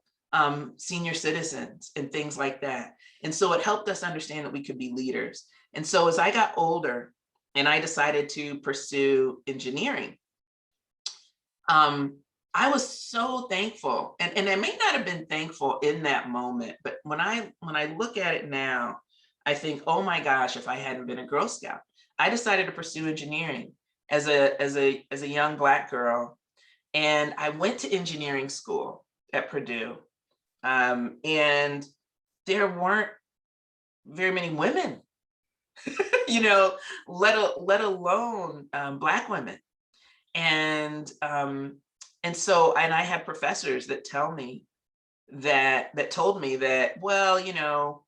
senior citizens and things like that. And so it helped us understand that we could be leaders. And so as I got older and I decided to pursue engineering, I was so thankful. And I may not have been thankful in that moment, but when I look at it now, I think, oh my gosh, if I hadn't been a Girl Scout. I decided to pursue engineering as a young Black girl. And I went to engineering school at Purdue. And there weren't very many women, you know, let alone Black women. And so I had professors that told me that, well, you know,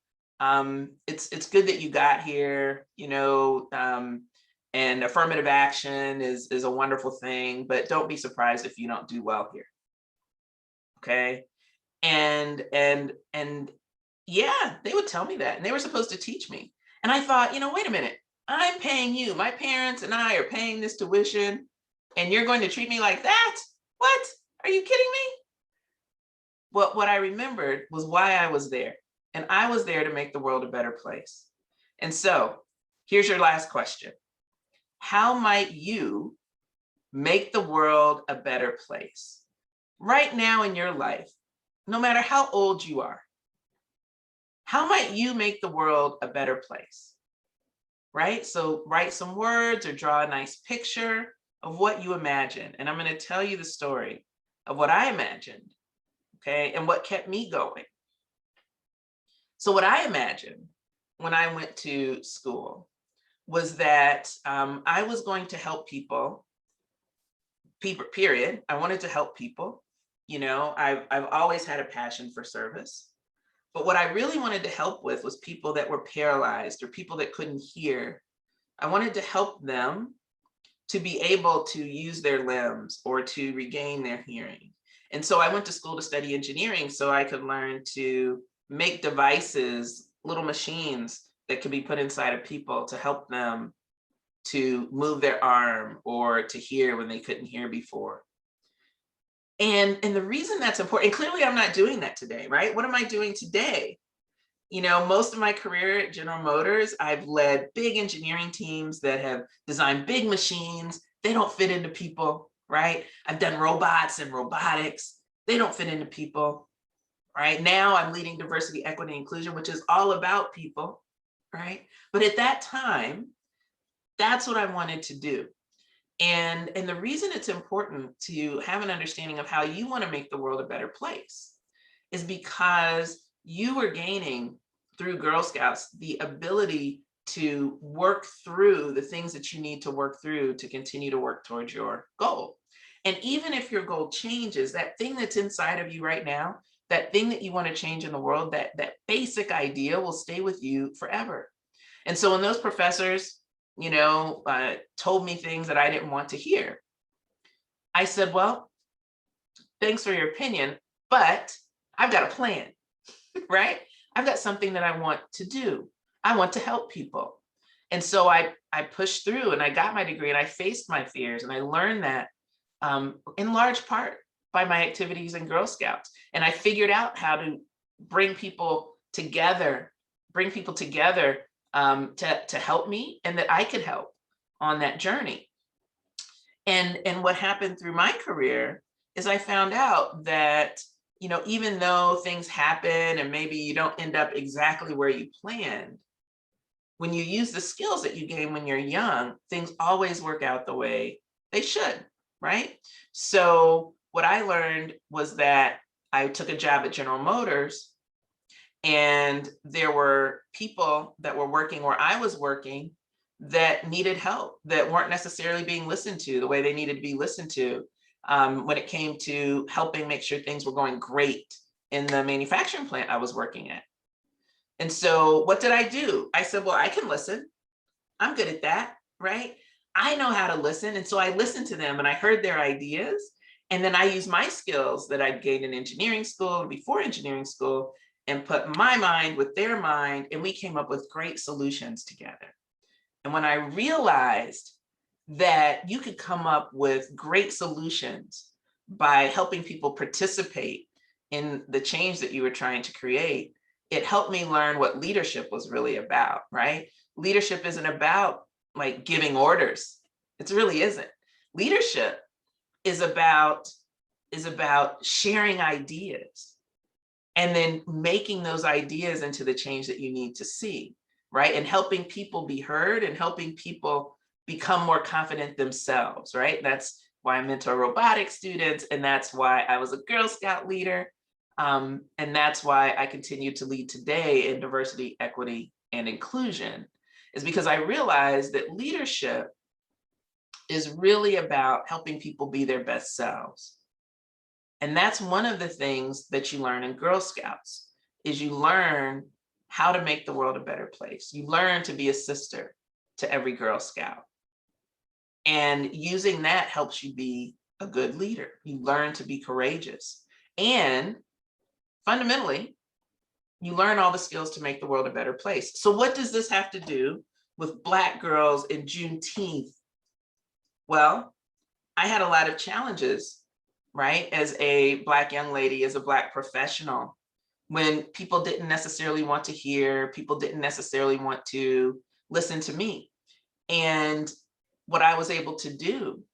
it's good that you got here, you know, and affirmative action is a wonderful thing, but don't be surprised if you don't do well here. Okay. And yeah, they would tell me that, and they were supposed to teach me. And I thought, you know, wait a minute, I'm paying you, my parents and I are paying this tuition, and you're going to treat me like that? What? Are you kidding me? Well, what I remembered was why I was there. And I was there to make the world a better place. And so here's your last question. How might you make the world a better place right now in your life, no matter how old you are? How might you make the world a better place? Right? So write some words or draw a nice picture of what you imagine. And I'm going to tell you the story of what I imagined, okay, and what kept me going. So what I imagined when I went to school was that I was going to help people, period. I wanted to help people. You know, I've always had a passion for service. But what I really wanted to help with was people that were paralyzed or people that couldn't hear. I wanted to help them to be able to use their limbs or to regain their hearing. And so I went to school to study engineering so I could learn to make devices, little machines that could be put inside of people to help them to move their arm or to hear when they couldn't hear before. And the reason that's important, and clearly I'm not doing that today, right? What am I doing today? You know, most of my career at General Motors, I've led big engineering teams that have designed big machines. They don't fit into people, right? I've done robots and robotics. They don't fit into people, right? Now I'm leading diversity, equity, inclusion, which is all about people, right? But at that time, that's what I wanted to do. And the reason it's important to have an understanding of how you want to make the world a better place is because you are gaining through Girl Scouts the ability to work through the things that you need to work through to continue to work towards your goal. And even if your goal changes, that thing that's inside of you right now, that thing that you want to change in the world, that basic idea will stay with you forever. And so when those professors, you know, told me things that I didn't want to hear, I said, well, thanks for your opinion, but I've got a plan, right? I've got something that I want to do. I want to help people. And so I pushed through and I got my degree and I faced my fears, and I learned that in large part by my activities in Girl Scouts. And I figured out how to bring people together, to help me, and that I could help on that journey. And what happened through my career is I found out that, even though things happen and maybe you don't end up exactly where you planned, when you use the skills that you gain when you're young, things always work out the way they should, right? So what I learned was that I took a job at General Motors, and there were people that were working where I was working that needed help, that weren't necessarily being listened to the way they needed to be listened to, when it came to helping make sure things were going great in the manufacturing plant I was working at. And so what did I do? I said, well, I can listen. I'm good at that, right? I know how to listen. And so I listened to them and I heard their ideas. And then I used my skills that I'd gained in engineering school and before engineering school and put my mind with their mind. And we came up with great solutions together. And when I realized that you could come up with great solutions by helping people participate in the change that you were trying to create, it helped me learn what leadership was really about, right? Leadership isn't about like giving orders. It really isn't. Leadership is about sharing ideas and then making those ideas into the change that you need to see, right? And helping people be heard and helping people become more confident themselves, right? That's why I mentor robotics students, and that's why I was a Girl Scout leader. And that's why I continue to lead today in diversity, equity, and inclusion, is because I realized that leadership is really about helping people be their best selves. And that's one of the things that you learn in Girl Scouts, is you learn how to make the world a better place. You learn to be a sister to every Girl Scout. And using that helps you be a good leader. You learn to be courageous. And fundamentally, you learn all the skills to make the world a better place. So what does this have to do with Black girls in Juneteenth? Well, I had a lot of challenges, right? As a Black young lady, as a Black professional, when people didn't necessarily want to hear, people didn't necessarily want to listen to me. And what I was able to do,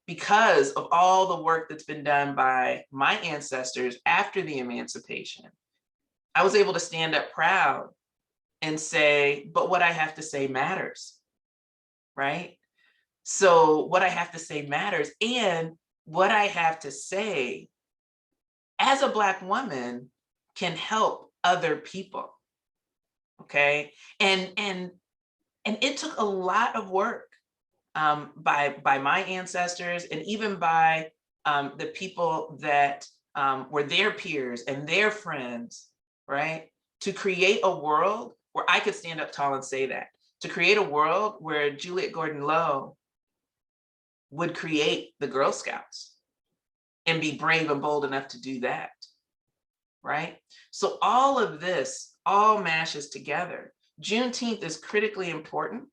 because of all the work that's been done by my ancestors after the emancipation, I was able to stand up proud and say, but what I have to say matters, right? So what I have to say matters, and what I have to say as a Black woman can help other people, okay? And it took a lot of work by my ancestors, and even by the people that were their peers and their friends, right? To create a world where I could stand up tall and say that, to create a world where Juliet Gordon Lowe would create the Girl Scouts and be brave and bold enough to do that, right? So all of this all mashes together. Juneteenth is critically important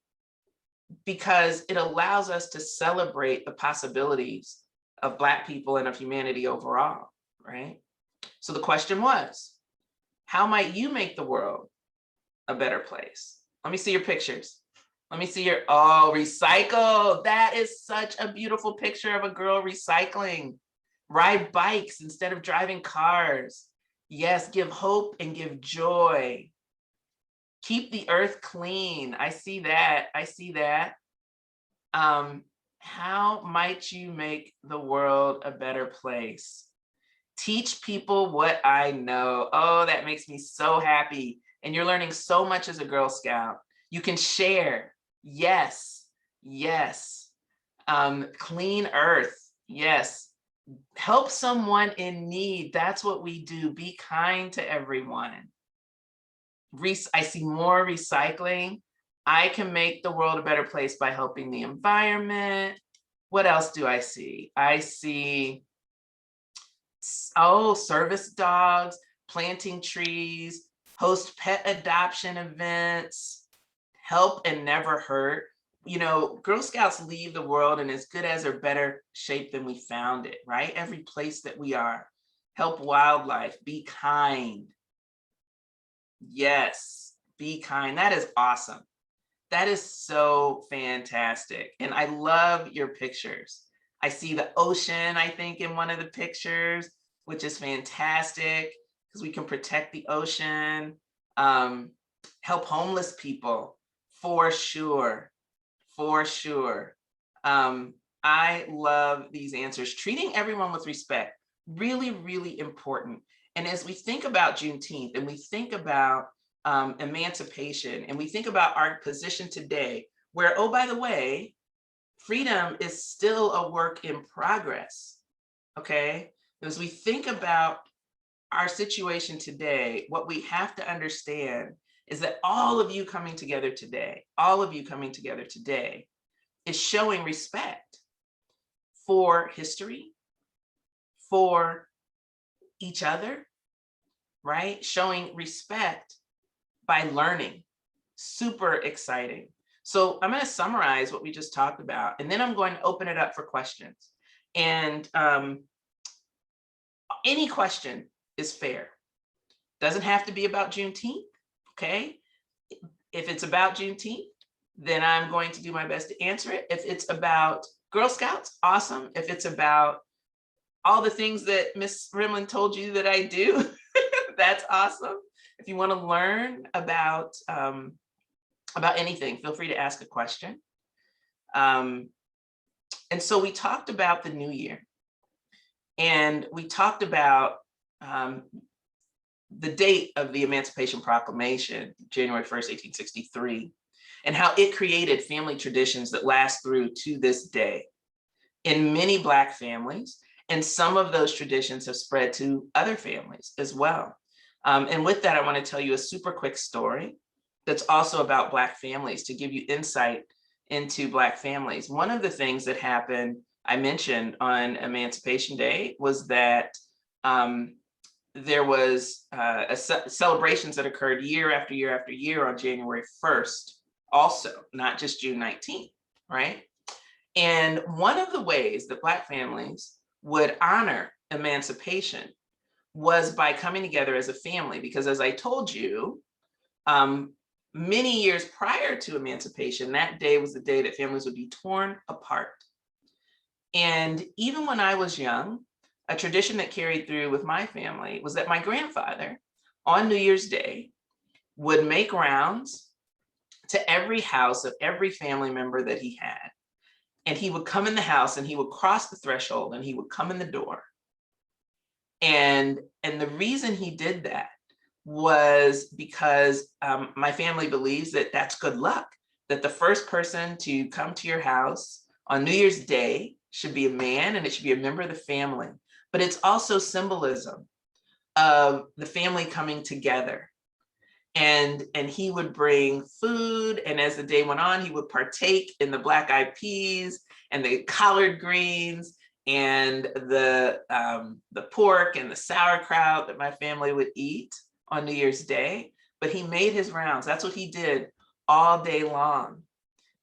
because it allows us to celebrate the possibilities of Black people and of humanity overall, right? So the question was, how might you make the world a better place? Let me see your pictures. Let me see your, oh, recycle. That is such a beautiful picture of a girl recycling. Ride bikes instead of driving cars. Yes, give hope and give joy. Keep the earth clean. I see that. I see that. How might you make the world a better place? Teach people what I know. Oh, that makes me so happy. And you're learning so much as a Girl Scout. You can share. Yes, yes. Clean earth. Yes. Help someone in need. That's what we do. Be kind to everyone. I see more recycling. I can make the world a better place by helping the environment. What else do I see? I see, oh, service dogs, planting trees, host pet adoption events, help and never hurt. You know, Girl Scouts leave the world in as good as or better shape than we found it, right? Every place that we are. Help wildlife, be kind. Yes, be kind. That is awesome. That is so fantastic. And I love your pictures. I see the ocean, I think, in one of the pictures, which is fantastic because we can protect the ocean, help homeless people, for sure, for sure. I love these answers. Treating everyone with respect, really, really important. And as we think about Juneteenth and we think about emancipation and we think about our position today, where, oh, by the way, freedom is still a work in progress, okay? As we think about our situation today, what we have to understand is that all of you coming together today, all of you coming together today is showing respect for history, for each other, right? Showing respect by learning. Super exciting. So I'm going to summarize what we just talked about, and then I'm going to open it up for questions. And any question is fair. Doesn't have to be about Juneteenth, okay? If it's about Juneteenth, then I'm going to do my best to answer it. If it's about Girl Scouts, awesome. If it's about all the things that Miss Rimland told you that I do, that's awesome. If you want to learn about anything, feel free to ask a question. And so we talked about the new year, and we talked about the date of the Emancipation Proclamation, January 1st, 1863, and how it created family traditions that last through to this day in many Black families. And some of those traditions have spread to other families as well. And with that, I want to tell you a super quick story that's also about Black families to give you insight into Black families. One of the things that happened, I mentioned on Emancipation Day, was that there was celebrations that occurred year after year after year on January 1st, also, not just June 19th, right? And one of the ways that Black families would honor emancipation was by coming together as a family, because as I told you, many years prior to emancipation, that day was the day that families would be torn apart. And even when I was young, a tradition that carried through with my family was that my grandfather on New Year's Day would make rounds to every house of every family member that he had. And he would come in the house and he would cross the threshold and he would come in the door. And the reason he did that was because my family believes that that's good luck, that the first person to come to your house on New Year's Day should be a man, and it should be a member of the family. But it's also symbolism of the family coming together. And he would bring food, and as the day went on, he would partake in the black-eyed peas and the collard greens and the pork and the sauerkraut that my family would eat on New Year's Day. But he made his rounds. That's what he did all day long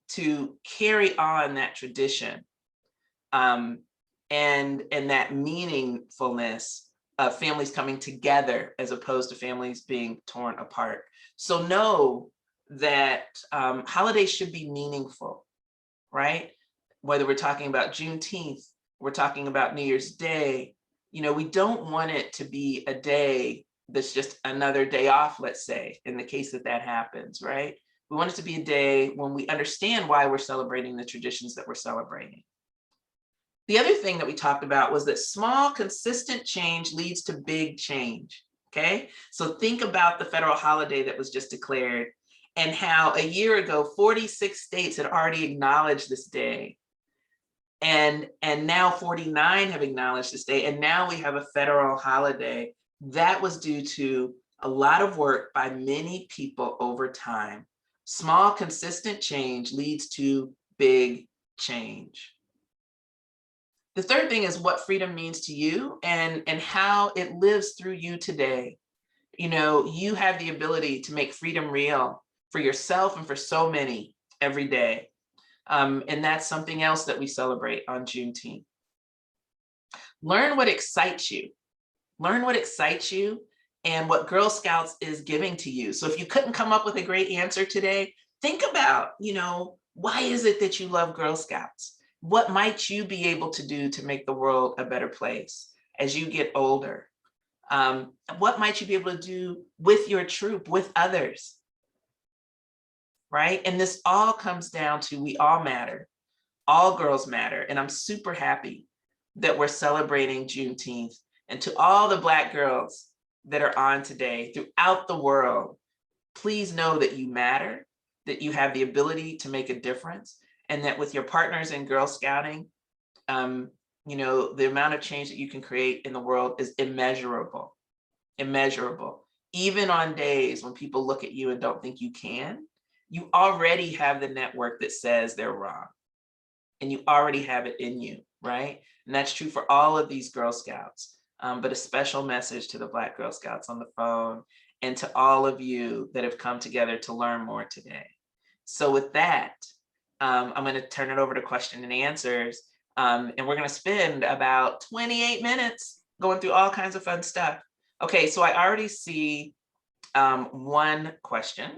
to carry on that tradition and that meaningfulness of families coming together as opposed to families being torn apart. So know that holidays should be meaningful, right? Whether we're talking about Juneteenth, we're talking about New Year's Day, you know, we don't want it to be a day that's just another day off, let's say, in the case that that happens, right? We want it to be a day when we understand why we're celebrating the traditions that we're celebrating. The other thing that we talked about was that small, consistent change leads to big change, okay? So think about the federal holiday that was just declared and how a year ago, 46 states had already acknowledged this day. And now 49 have acknowledged this day, and now we have a federal holiday. That was due to a lot of work by many people over time. Small, consistent change leads to big change. The third thing is what freedom means to you and how it lives through you today. You know, you have the ability to make freedom real for yourself and for so many every day. And that's something else that we celebrate on Juneteenth. Learn what excites you. Learn what excites you and what Girl Scouts is giving to you. So if you couldn't come up with a great answer today, think about, why is it that you love Girl Scouts? What might you be able to do to make the world a better place as you get older? What might you be able to do with your troop, with others? Right? And this all comes down to we all matter. All girls matter. And I'm super happy that we're celebrating Juneteenth. And to all the Black girls that are on today throughout the world, please know that you matter, that you have the ability to make a difference, and that with your partners in Girl Scouting, the amount of change that you can create in the world is immeasurable, immeasurable. Even on days when people look at you and don't think you can, you already have the network that says they're wrong. And you already have it in you, right? And that's true for all of these Girl Scouts. But a special message to the Black Girl Scouts on the phone and to all of you that have come together to learn more today. So with that, I'm going to turn it over to question and answers. And we're going to spend about 28 minutes going through all kinds of fun stuff. Okay, so I already see one question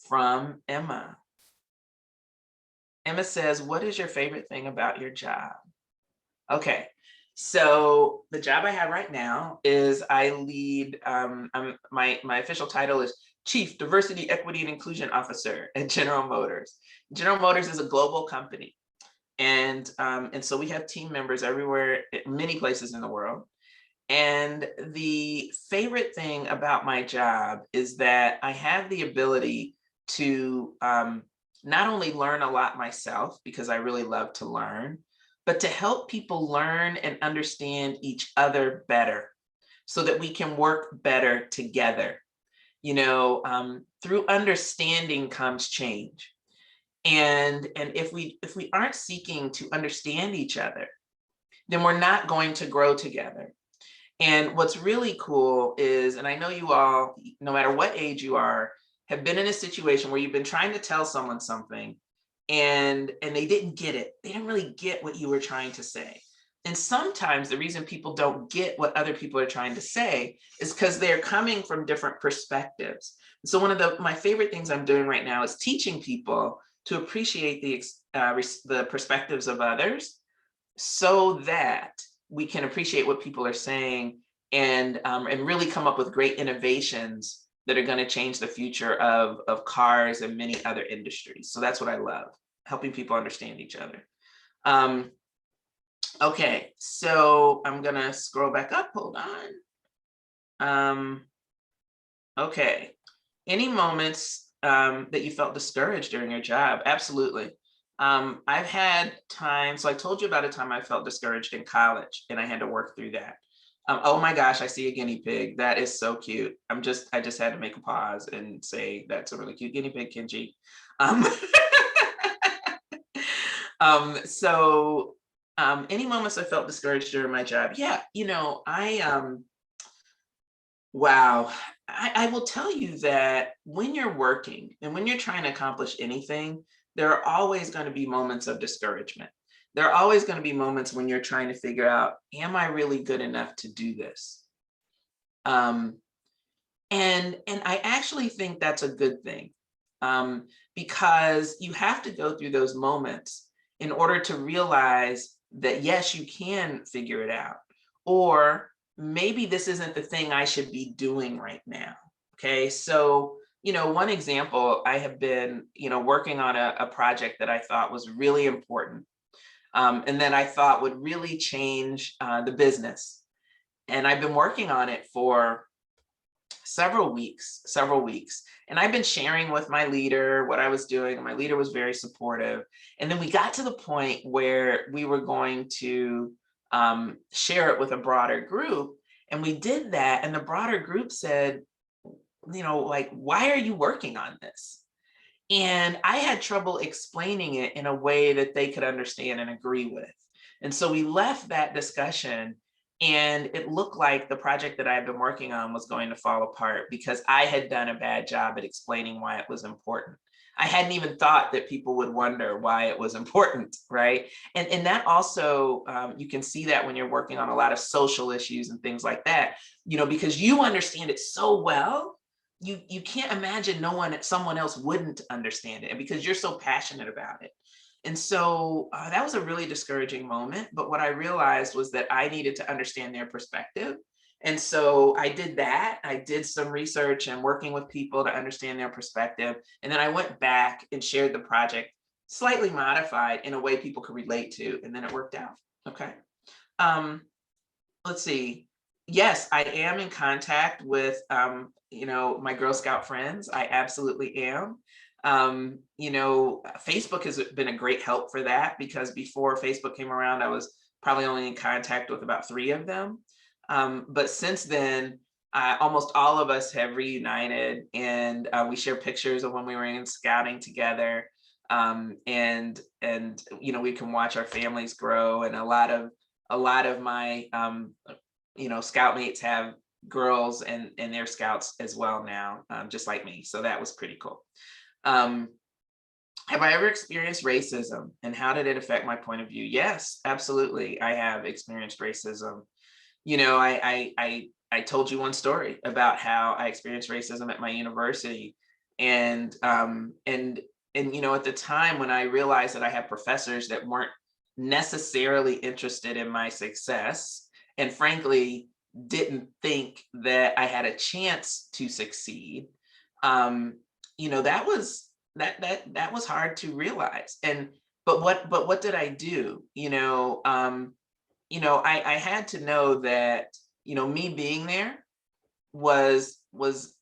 from Emma. Emma says, what is your favorite thing about your job? Okay, so the job I have right now is I lead, my official title is Chief Diversity, Equity, and Inclusion Officer at General Motors. General Motors is a global company. And so we have team members everywhere, many places in the world. And the favorite thing about my job is that I have the ability to not only learn a lot myself, because I really love to learn, but to help people learn and understand each other better so that we can work better together. Through understanding comes change. And if we aren't seeking to understand each other, then we're not going to grow together. And what's really cool is, and I know you all, no matter what age you are, have been in a situation where you've been trying to tell someone something and they didn't get it. They didn't really get what you were trying to say. And sometimes the reason people don't get what other people are trying to say is because they're coming from different perspectives. So one of my favorite things I'm doing right now is teaching people to appreciate the perspectives of others so that we can appreciate what people are saying and really come up with great innovations that are going to change the future of cars and many other industries. So that's what I love, helping people understand each other. Okay, so I'm going to scroll back up. Hold on. Okay, any moments that you felt discouraged during your job? Absolutely. I've had times, so I told you about a time I felt discouraged in college and I had to work through that. Oh my gosh, I see a guinea pig. That is so cute. I just had to make a pause and say, that's a really cute guinea pig, Kenji. Any moments I felt discouraged during my job? Yeah, wow. I will tell you that when you're working and when you're trying to accomplish anything, there are always going to be moments of discouragement. There are always going to be moments when you're trying to figure out, am I really good enough to do this? And I actually think that's a good thing, because you have to go through those moments in order to realize that, yes, you can figure it out, or maybe this isn't the thing I should be doing right now. Okay, so one example, I have been working on a project that I thought was really important, and that I thought would really change the business. And I've been working on it for several weeks, and I've been sharing with my leader what I was doing, and my leader was very supportive. And then we got to the point where we were going to share it with a broader group, and we did that, and the broader group said, why are you working on this? And I had trouble explaining it in a way that they could understand and agree with. And so we left that discussion, And it looked like the project that I had been working on was going to fall apart because I had done a bad job at explaining why it was important. I hadn't even thought that people would wonder why it was important, right? And that also, you can see that when you're working on a lot of social issues and things like that, because you understand it so well, you can't imagine someone else wouldn't understand it, and because you're so passionate about it. And so that was a really discouraging moment. But what I realized was that I needed to understand their perspective. And so I did that. I did some research and working with people to understand their perspective. And then I went back and shared the project, slightly modified in a way people could relate to. And then it worked out. Okay. Let's see. Yes, I am in contact with, my Girl Scout friends. I absolutely am. Facebook has been a great help for that, because before Facebook came around, I was probably only in contact with about 3 of them. But since then, almost all of us have reunited, and we share pictures of when we were in scouting together. And we can watch our families grow, and a lot of my scout mates have girls and they're scouts as well now, just like me. So that was pretty cool. Have I ever experienced racism, and how did it affect my point of view? Yes, absolutely. I have experienced racism. I told you one story about how I experienced racism at my university, and at the time when I realized that I had professors that weren't necessarily interested in my success, and frankly didn't think that I had a chance to succeed, that was hard to realize. But what did I do? I had to know that, me being there was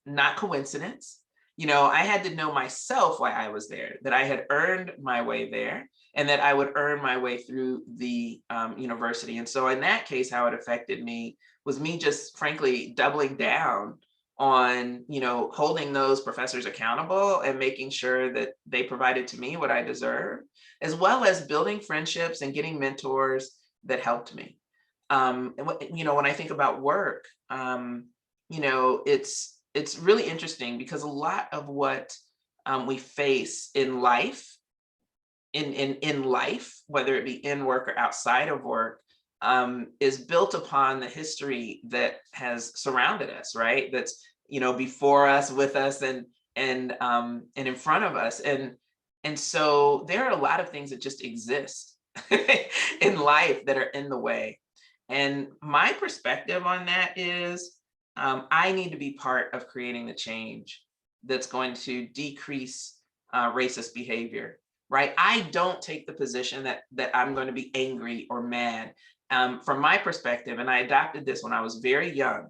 not coincidence. I had to know myself why I was there, that I had earned my way there, and that I would earn my way through the university. And so in that case, how it affected me was me just frankly doubling down on, holding those professors accountable and making sure that they provided to me what I deserve, as well as building friendships and getting mentors that helped me. When I think about work, it's really interesting, because a lot of what we face in life, in life, whether it be in work or outside of work, is built upon the history that has surrounded us, right? That's before us, with us, and in front of us, and so there are a lot of things that just exist in life that are in the way. And my perspective on that is, I need to be part of creating the change that's going to decrease racist behavior, right? I don't take the position that I'm going to be angry or mad. From my perspective, and I adopted this when I was very young,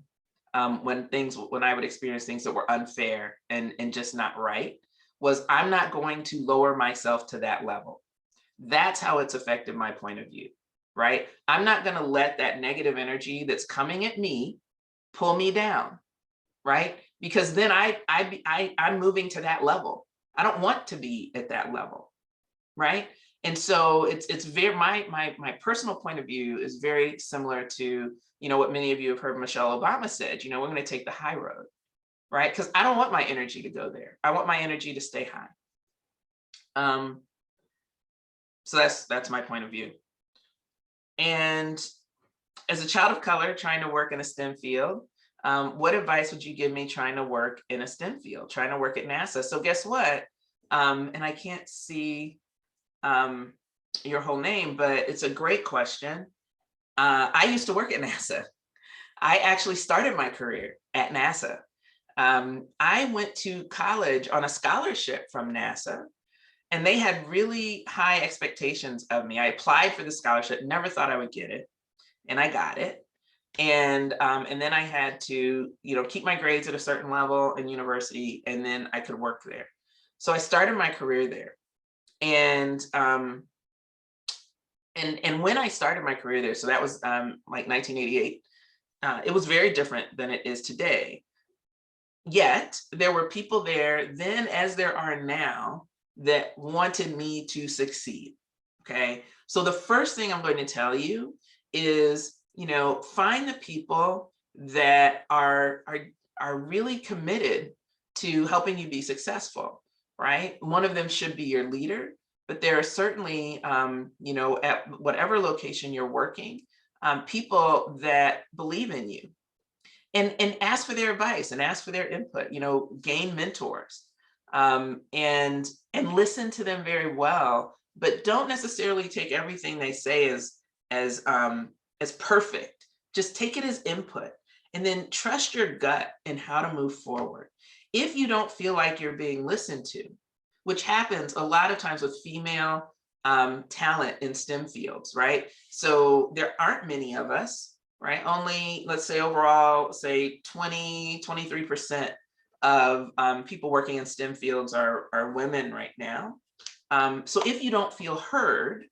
when I would experience things that were unfair and just not right, was I'm not going to lower myself to that level. That's how it's affected my point of view, right? I'm not going to let that negative energy that's coming at me pull me down, right? Because then I'm moving to that level. I don't want to be at that level, right? And so it's very, my personal point of view is very similar to, what many of you have heard Michelle Obama said, we're going to take the high road, right? Because I don't want my energy to go there. I want my energy to stay high. So that's my point of view. And as a child of color trying to work in a STEM field, what advice would you give me trying to work in a STEM field, trying to work at NASA? So guess what? And I can't see your whole name, but it's a great question. I used to work at NASA. I actually started my career at NASA. I went to college on a scholarship from NASA, and they had really high expectations of me. I applied for the scholarship, never thought I would get it, and I got it. And then I had to, keep my grades at a certain level in university, and then I could work there. So I started my career there. And when I started my career there, so that was like 1988, it was very different than it is today. Yet there were people there then, as there are now, that wanted me to succeed. Okay. So the first thing I'm going to tell you is, find the people that are really committed to helping you be successful, right? One of them should be your leader, but there are certainly, at whatever location you're working, people that believe in you, and ask for their advice and ask for their input, gain mentors, and listen to them very well, but don't necessarily take everything they say as perfect. Just take it as input, and then trust your gut in how to move forward. If you don't feel like you're being listened to, which happens a lot of times with female talent in STEM fields, right? So there aren't many of us, right? Only, let's say overall, say 23% of people working in STEM fields are women right now. So if you don't feel heard,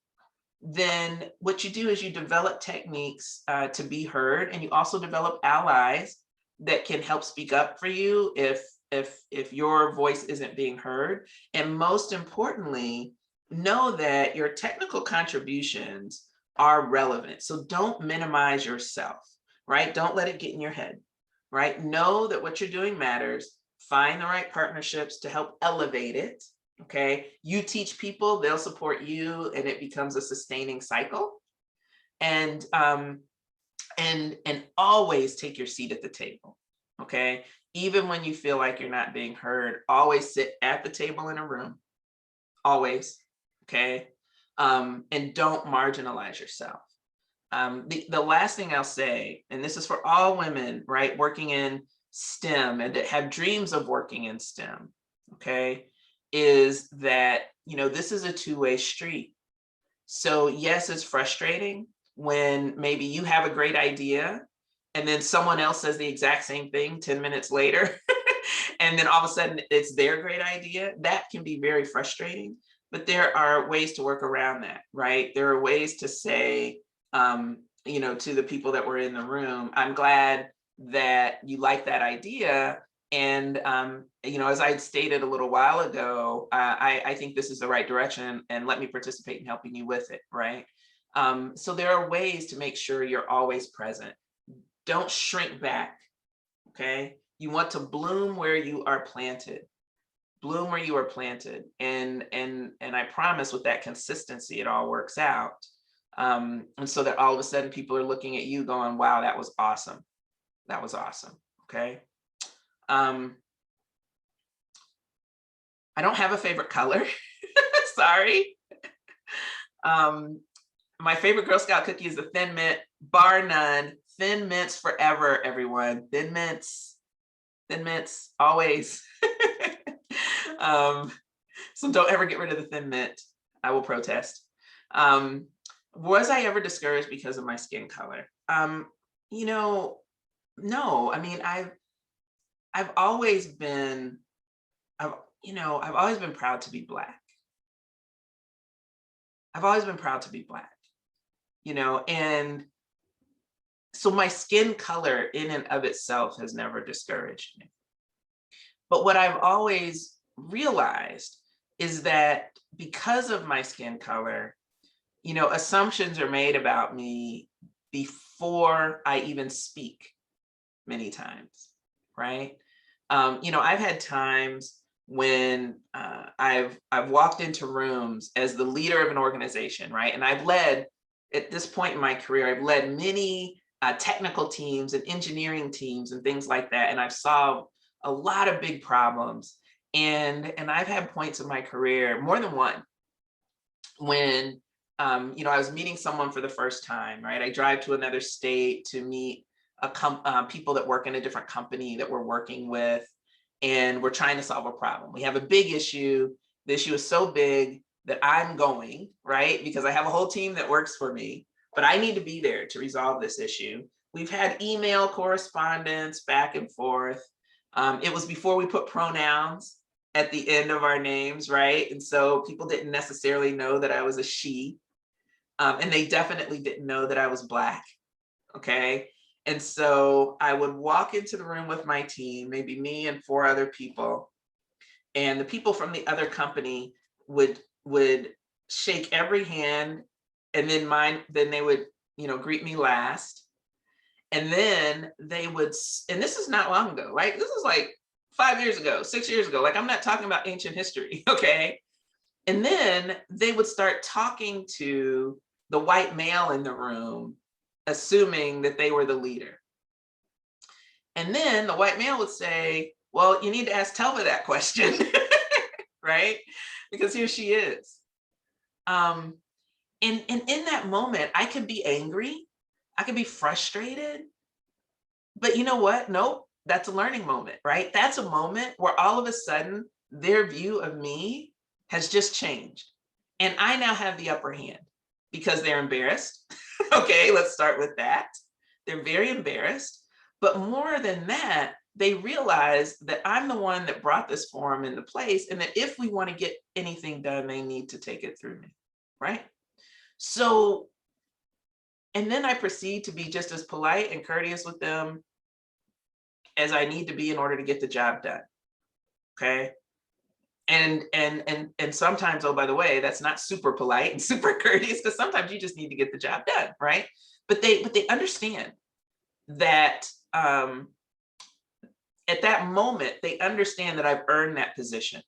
then what you do is you develop techniques to be heard, and you also develop allies that can help speak up for you if your voice isn't being heard. And most importantly, know that your technical contributions are relevant. So don't minimize yourself, right? Don't let it get in your head, right? Know that what you're doing matters. Find the right partnerships to help elevate it. Okay, you teach people, they'll support you, and it becomes a sustaining cycle. And always take your seat at the table. Okay, even when you feel like you're not being heard, always sit at the table in a room. Always. Okay, and don't marginalize yourself. The last thing I'll say, and this is for all women, right, working in STEM and that have dreams of working in STEM. Okay, is that, this is a two-way street. So yes, it's frustrating when maybe you have a great idea and then someone else says the exact same thing 10 minutes later, and then all of a sudden it's their great idea. That can be very frustrating, but there are ways to work around that, right? There are ways to say, to the people that were in the room, I'm glad that you like that idea. And, as I had stated a little while ago, I think this is the right direction, and let me participate in helping you with it, right? So there are ways to make sure you're always present. Don't shrink back, okay? You want to bloom where you are planted. Bloom where you are planted. And I promise with that consistency, it all works out. And so that all of a sudden people are looking at you going, wow, that was awesome. That was awesome, okay? I don't have a favorite color. Sorry. My favorite Girl Scout cookie is the Thin Mint, bar none. Thin Mints forever, everyone. Thin Mints, always. So don't ever get rid of the Thin Mint. I will protest. Was I ever discouraged because of my skin color? No. I mean, I've always been proud to be Black. I've always been proud to be Black, and so my skin color in and of itself has never discouraged me. But what I've always realized is that because of my skin color, assumptions are made about me before I even speak many times, right? I've had times when I've walked into rooms as the leader of an organization, right? And I've led, at this point in my career, I've led many technical teams and engineering teams and things like that. And I've solved a lot of big problems. And I've had points in my career, more than one, when I was meeting someone for the first time, right? I drive to another state to meet people that work in a different company that we're working with, and we're trying to solve a problem. We have a big issue. The issue is so big that I'm going, right? Because I have a whole team that works for me, but I need to be there to resolve this issue. We've had email correspondence back and forth. It was before we put pronouns at the end of our names, right? And so people didn't necessarily know that I was a she, and they definitely didn't know that I was Black, okay? And so I would walk into the room with my team, maybe me and 4 other people, and the people from the other company would shake every hand, and then they would, greet me last. And then they would, and this is not long ago, right? This is like 5 years ago, 6 years ago. Like, I'm not talking about ancient history, okay? And then they would start talking to the white male in the room, assuming that they were the leader. And then the white male would say, well, you need to ask Telva that question, right? Because here she is. And in that moment, I could be angry, I could be frustrated, but you know what? Nope, that's a learning moment, right? That's a moment where all of a sudden their view of me has just changed. And I now have the upper hand because they're embarrassed. Okay, let's start with that. They're very embarrassed. But more than that, they realize that I'm the one that brought this forum into place, and that if we want to get anything done, they need to take it through me, right? So, and then I proceed to be just as polite and courteous with them as I need to be in order to get the job done, okay? And sometimes, oh, by the way, that's not super polite and super courteous, because sometimes you just need to get the job done, right? But they understand that at that moment, they understand that I've earned that position.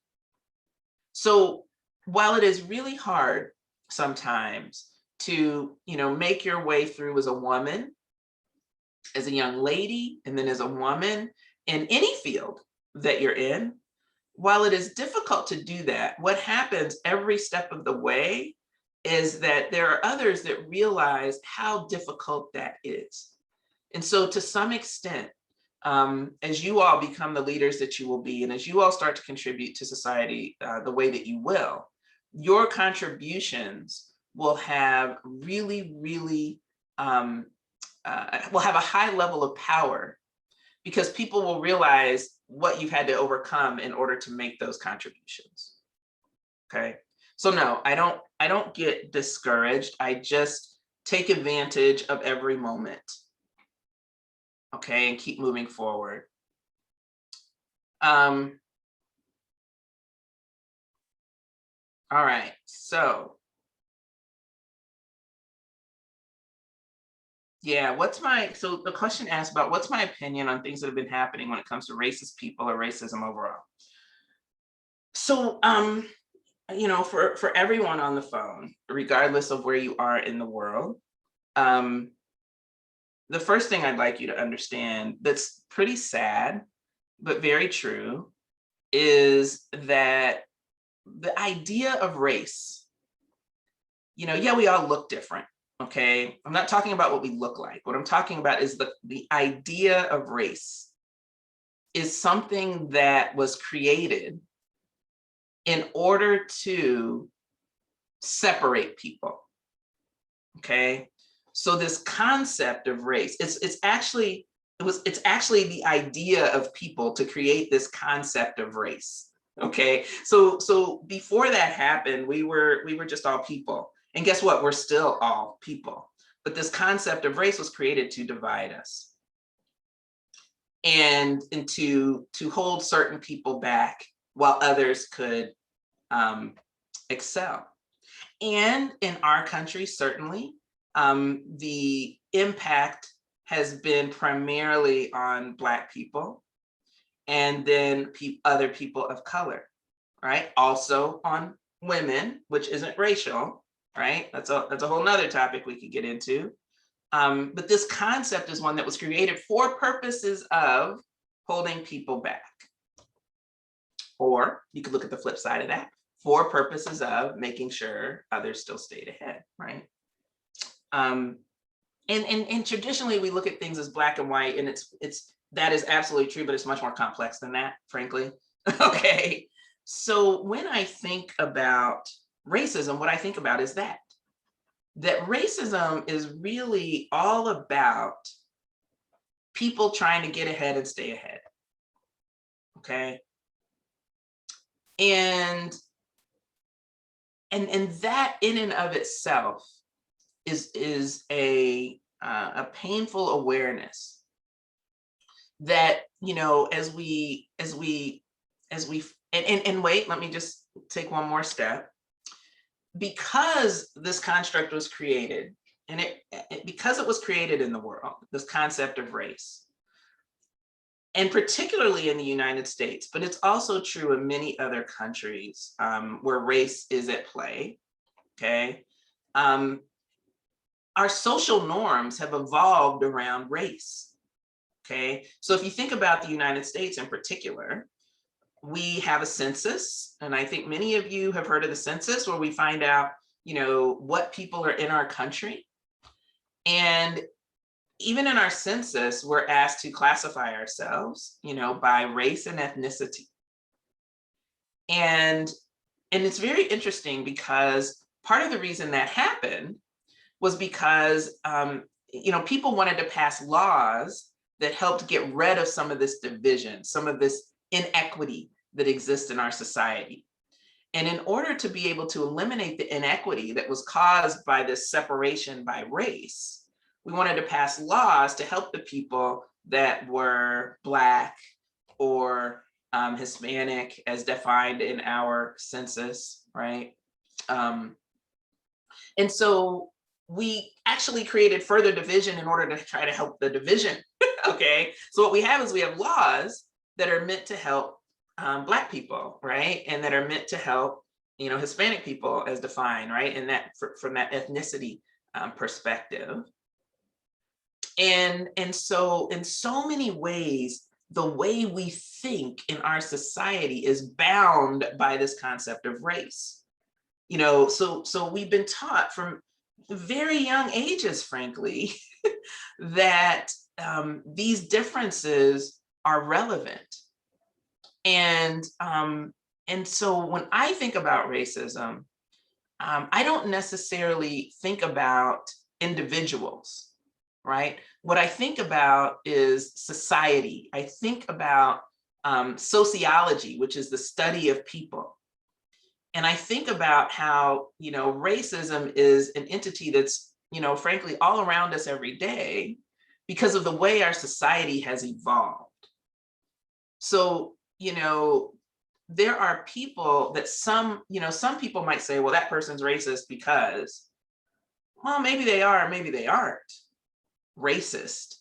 So while it is really hard sometimes to, make your way through as a woman, as a young lady, and then as a woman in any field that you're in, while it is difficult to do that, what happens every step of the way is that there are others that realize how difficult that is. And so to some extent, as you all become the leaders that you will be, and as you all start to contribute to society the way that you will, your contributions will have really, really, will have a high level of power, because people will realize what you've had to overcome in order to make those contributions. Okay. So no, I don't get discouraged. I just take advantage of every moment. Okay, and keep moving forward. All right, so yeah, so the question asked about what's my opinion on things that have been happening when it comes to racist people or racism overall. So for everyone on the phone, regardless of where you are in the world, the first thing I'd like you to understand that's pretty sad, but very true, is that the idea of race, yeah, we all look different, okay? I'm not talking about what we look like. What I'm talking about is the idea of race is something that was created in order to separate people, okay? So this concept of race, it's actually the idea of people to create this concept of race. Okay, so before that happened, we were just all people, and guess what? We're still all people. But this concept of race was created to divide us, and to hold certain people back while others could excel. And in our country, certainly, the impact has been primarily on Black people, and then other people of color, right? Also on women, which isn't racial, right? That's a whole nother topic we could get into. But this concept is one that was created for purposes of holding people back. Or you could look at the flip side of that, for purposes of making sure others still stayed ahead, right? And traditionally we look at things as black and white, and that is absolutely true, but it's much more complex than that, frankly. Okay, so when I think about racism, what I think about is that racism is really all about people trying to get ahead and stay ahead. Okay, and that in and of itself is a painful awareness that, as we and wait, let me just take one more step. Because this construct was created And because it was created in the world, this concept of race, and particularly in the United States, but it's also true in many other countries where race is at play, okay? Our social norms have evolved around race, okay? So if you think about the United States in particular, we have a census, and I think many of you have heard of the census, where we find out, what people are in our country. And even in our census, we're asked to classify ourselves, by race and ethnicity. And it's very interesting because part of the reason that happened was because, people wanted to pass laws that helped get rid of some of this division, some of this inequity that exists in our society. And in order to be able to eliminate the inequity that was caused by this separation by race, we wanted to pass laws to help the people that were Black or Hispanic as defined in our census, right? And so we actually created further division in order to try to help the division, okay? So what we have is we have laws that are meant to help Black people, right? And that are meant to help, Hispanic people as defined, right? And that from that ethnicity perspective. And so in so many ways, the way we think in our society is bound by this concept of race. So we've been taught from very young ages, frankly, that these differences are relevant. And so when I think about racism, I don't necessarily think about individuals, right? What I think about is society. I think about sociology, which is the study of people. And I think about how, racism is an entity that's, frankly, all around us every day because of the way our society has evolved. So, there are people that some people might say, well, that person's racist because, well, maybe they are, maybe they aren't racist.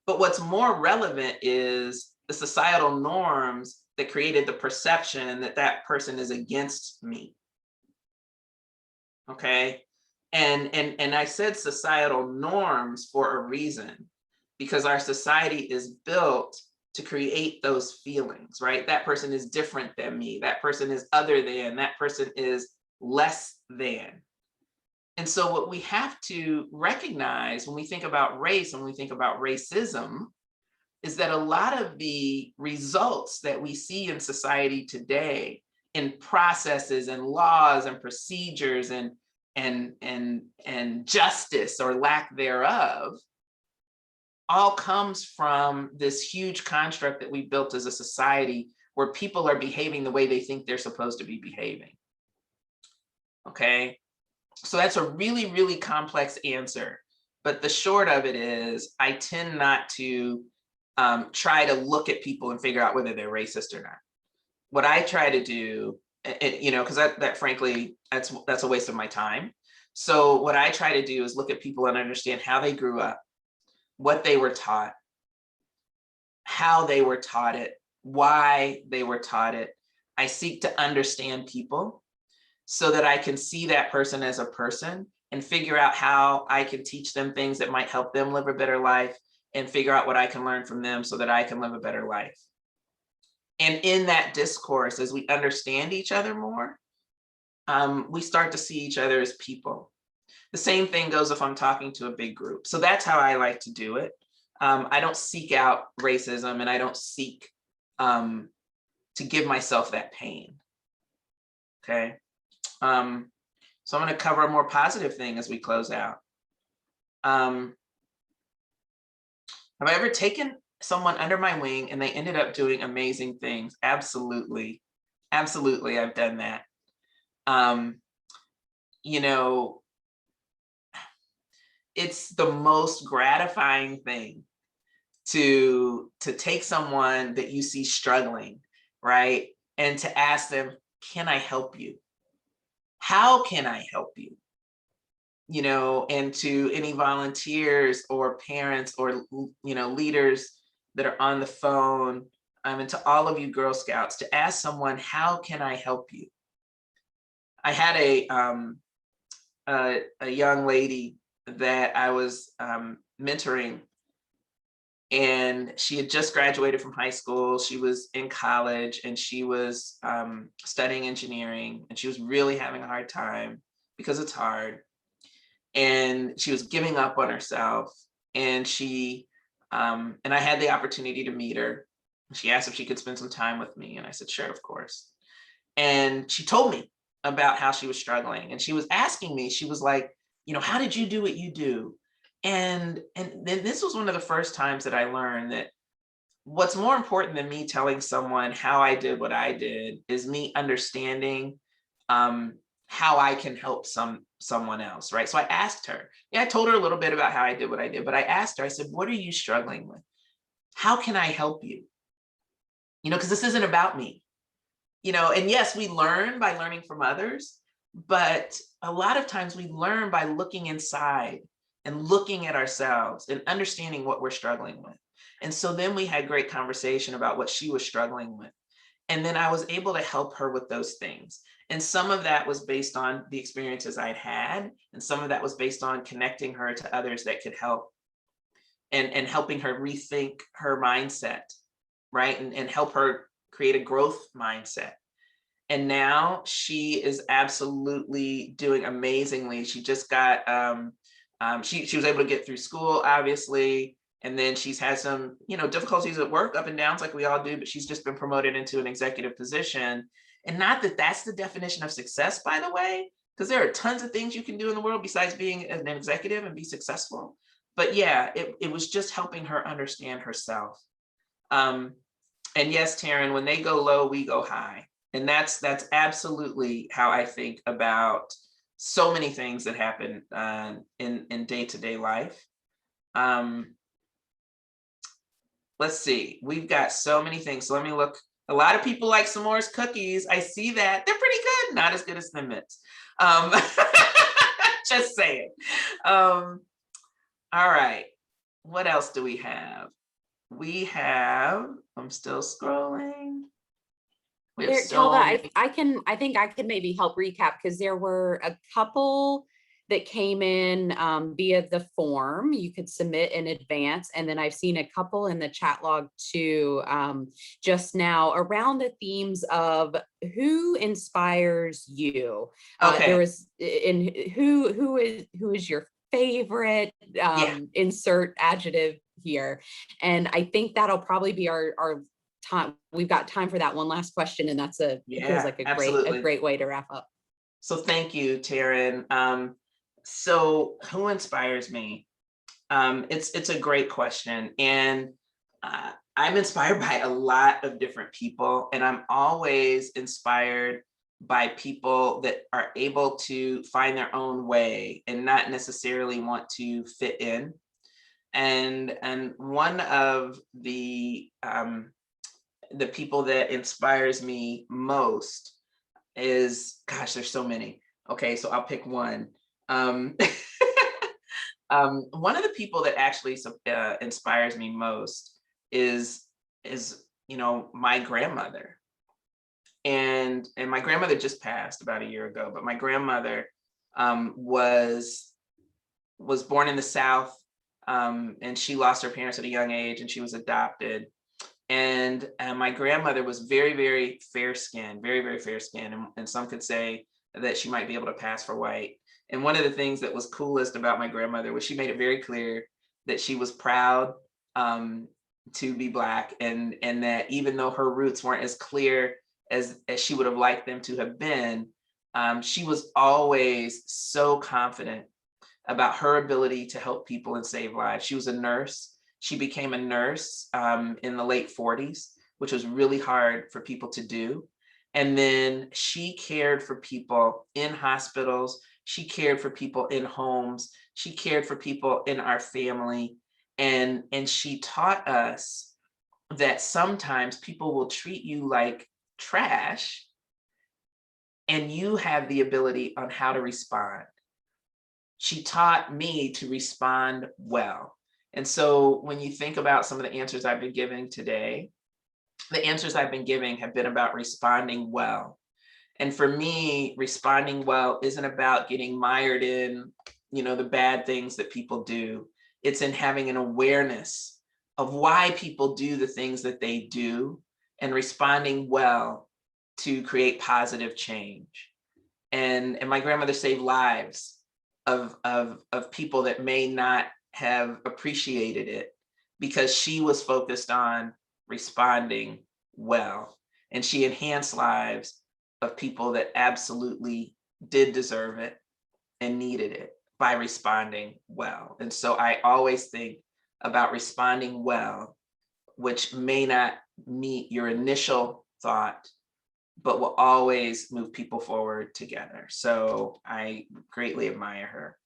But what's more relevant is the societal norms that created the perception that that person is against me. Okay. And I said societal norms for a reason, because our society is built to create those feelings, right? That person is different than me. That person is other than, that person is less than. And so what we have to recognize when we think about race, when we think about racism, is that a lot of the results that we see in society today in processes and laws and procedures and justice or lack thereof all comes from this huge construct that we built as a society where people are behaving the way they think they're supposed to be behaving. Okay, so that's a really, really complex answer. But the short of it is I tend not to try to look at people and figure out whether they're racist or not. What I try to do, because that frankly, that's a waste of my time. So what I try to do is look at people and understand how they grew up, what they were taught, how they were taught it, why they were taught it. I seek to understand people so that I can see that person as a person and figure out how I can teach them things that might help them live a better life, and figure out what I can learn from them so that I can live a better life. And in that discourse, as we understand each other more, we start to see each other as people. The same thing goes if I'm talking to a big group. So that's how I like to do it. I don't seek out racism, and I don't seek to give myself that pain. Okay. So I'm going to cover a more positive thing as we close out. Have I ever taken someone under my wing and they ended up doing amazing things? Absolutely. Absolutely, I've done that. It's the most gratifying thing to take someone that you see struggling, right? And to ask them, can I help you? How can I help you? and to any volunteers or parents or, leaders that are on the phone, and to all of you Girl Scouts, to ask someone, how can I help you? I had a young lady that I was mentoring, and she had just graduated from high school. She was in college, and she was studying engineering, and she was really having a hard time because it's hard. And she was giving up on herself. And and I had the opportunity to meet her. She asked if she could spend some time with me, and I said, sure, of course. And she told me about how she was struggling, and she was asking me, she was like, how did you do what you do? And then this was one of the first times that I learned that what's more important than me telling someone how I did what I did is me understanding how I can help someone else, right? So I asked her, I told her a little bit about how I did what I did, but I asked her, I said, what are you struggling with? How can I help you? Because this isn't about me, and yes, we learn by learning from others, but a lot of times we learn by looking inside and looking at ourselves and understanding what we're struggling with. And so then we had great conversation about what she was struggling with. And then I was able to help her with those things. And some of that was based on the experiences I'd had, and some of that was based on connecting her to others that could help and helping her rethink her mindset, right? And help her create a growth mindset. And now she is absolutely doing amazingly. She just got, she was able to get through school, obviously. And then she's had some, difficulties at work, up and downs like we all do, but she's just been promoted into an executive position. And not that that's the definition of success, by the way, because there are tons of things you can do in the world besides being an executive and be successful. But yeah, it was just helping her understand herself. And yes, Taryn, when they go low, we go high. And that's absolutely how I think about so many things that happen in day-to-day life. Let's see, we've got so many things. So let me look. A lot of people like s'mores cookies. I see that. They're pretty good. Not as good as the mints. Just saying. All right. What else do we have? We have, I'm still scrolling. We have Telva, I think I could maybe help recap, because there were a couple that came in via the form you could submit in advance. And then I've seen a couple in the chat log too, just now, around the themes of who inspires you. Okay. There was in who is your favorite, insert adjective here. And I think that'll probably be our time. We've got time for that one last question, and that's feels like a great way to wrap up. So thank you, Taryn. So who inspires me? It's a great question. And I'm inspired by a lot of different people, and I'm always inspired by people that are able to find their own way and not necessarily want to fit in. And one of the people that inspires me most is, gosh, there's so many. Okay, so I'll pick one. One of the people that actually inspires me most is my grandmother. And my grandmother just passed about a year ago, but my grandmother was born in the South, and she lost her parents at a young age, and she was adopted. And my grandmother was very, very fair-skinned, very, very fair-skinned. And some could say that she might be able to pass for white. And one of the things that was coolest about my grandmother was she made it very clear that she was proud to be Black, and that even though her roots weren't as clear as she would have liked them to have been, she was always so confident about her ability to help people and save lives. She was a nurse. She became a nurse in the late 40s, which was really hard for people to do. And then she cared for people in hospitals. She cared for people in homes. She cared for people in our family. And she taught us that sometimes people will treat you like trash, and you have the ability on how to respond. she taught me to respond well. And so when you think about some of the answers I've been giving today, the answers I've been giving have been about responding well. And for me, responding well isn't about getting mired in, the bad things that people do. It's in having an awareness of why people do the things that they do and responding well to create positive change. And my grandmother saved lives of people that may not have appreciated it because she was focused on responding well. And she enhanced lives of people that absolutely did deserve it and needed it by responding well. And so I always think about responding well, which may not meet your initial thought, but will always move people forward together. So I greatly admire her.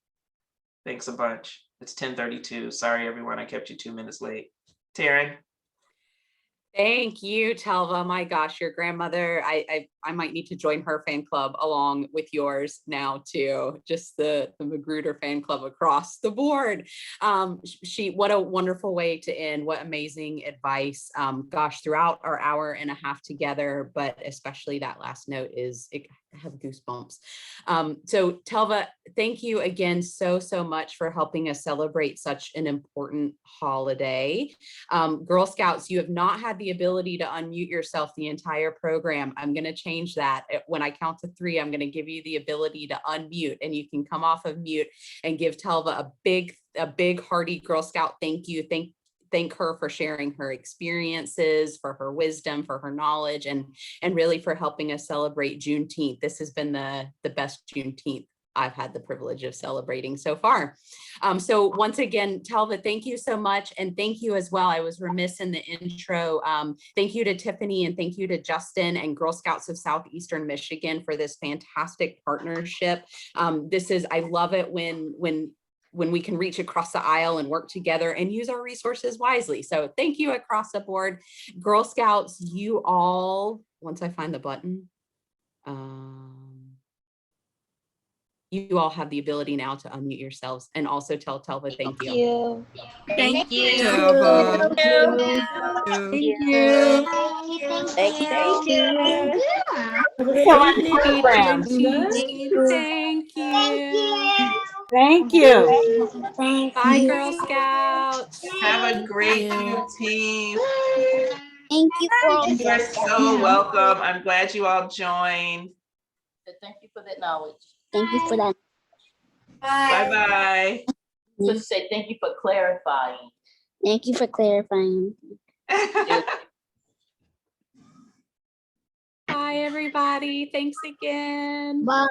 Thanks a bunch. It's 10:32. Sorry, everyone, I kept you 2 minutes late. Taryn. Thank you, Telva. My gosh, your grandmother, I might need to join her fan club along with yours now too. Just the McGruder fan club across the board. What a wonderful way to end. What amazing advice. Gosh, throughout our hour and a half together, but especially that last note I have goosebumps. So Telva, thank you again so much for helping us celebrate such an important holiday. Girl Scouts, you have not had the ability to unmute yourself the entire program. I'm going to change that. When I count to 3, I'm going to give you the ability to unmute, and you can come off of mute and give Telva a big hearty Girl Scout thank you. Thank her for sharing her experiences, for her wisdom, for her knowledge, and really for helping us celebrate Juneteenth. This has been the best Juneteenth I've had the privilege of celebrating so far. So once again, Telva, thank you so much. And thank you as well. I was remiss in the intro. Thank you to Tiffany, and thank you to Justin and Girl Scouts of Southeastern Michigan for this fantastic partnership. I love it when we can reach across the aisle and work together and use our resources wisely. So thank you across the board. Girl Scouts, you all, once I find the button, you all have the ability now to unmute yourselves and also tell Telva thank you. Thank you. Telva. Thank you. Thank you. Thank you. Thank you. Bye, Girl Scouts. Have a great Juneteenth. Thank you for You are so welcome. I'm glad you all joined. Thank you for that knowledge. Thank you for that. Bye-bye. Just say thank you for clarifying. Thank you for clarifying. Bye, everybody. Thanks again. Bye.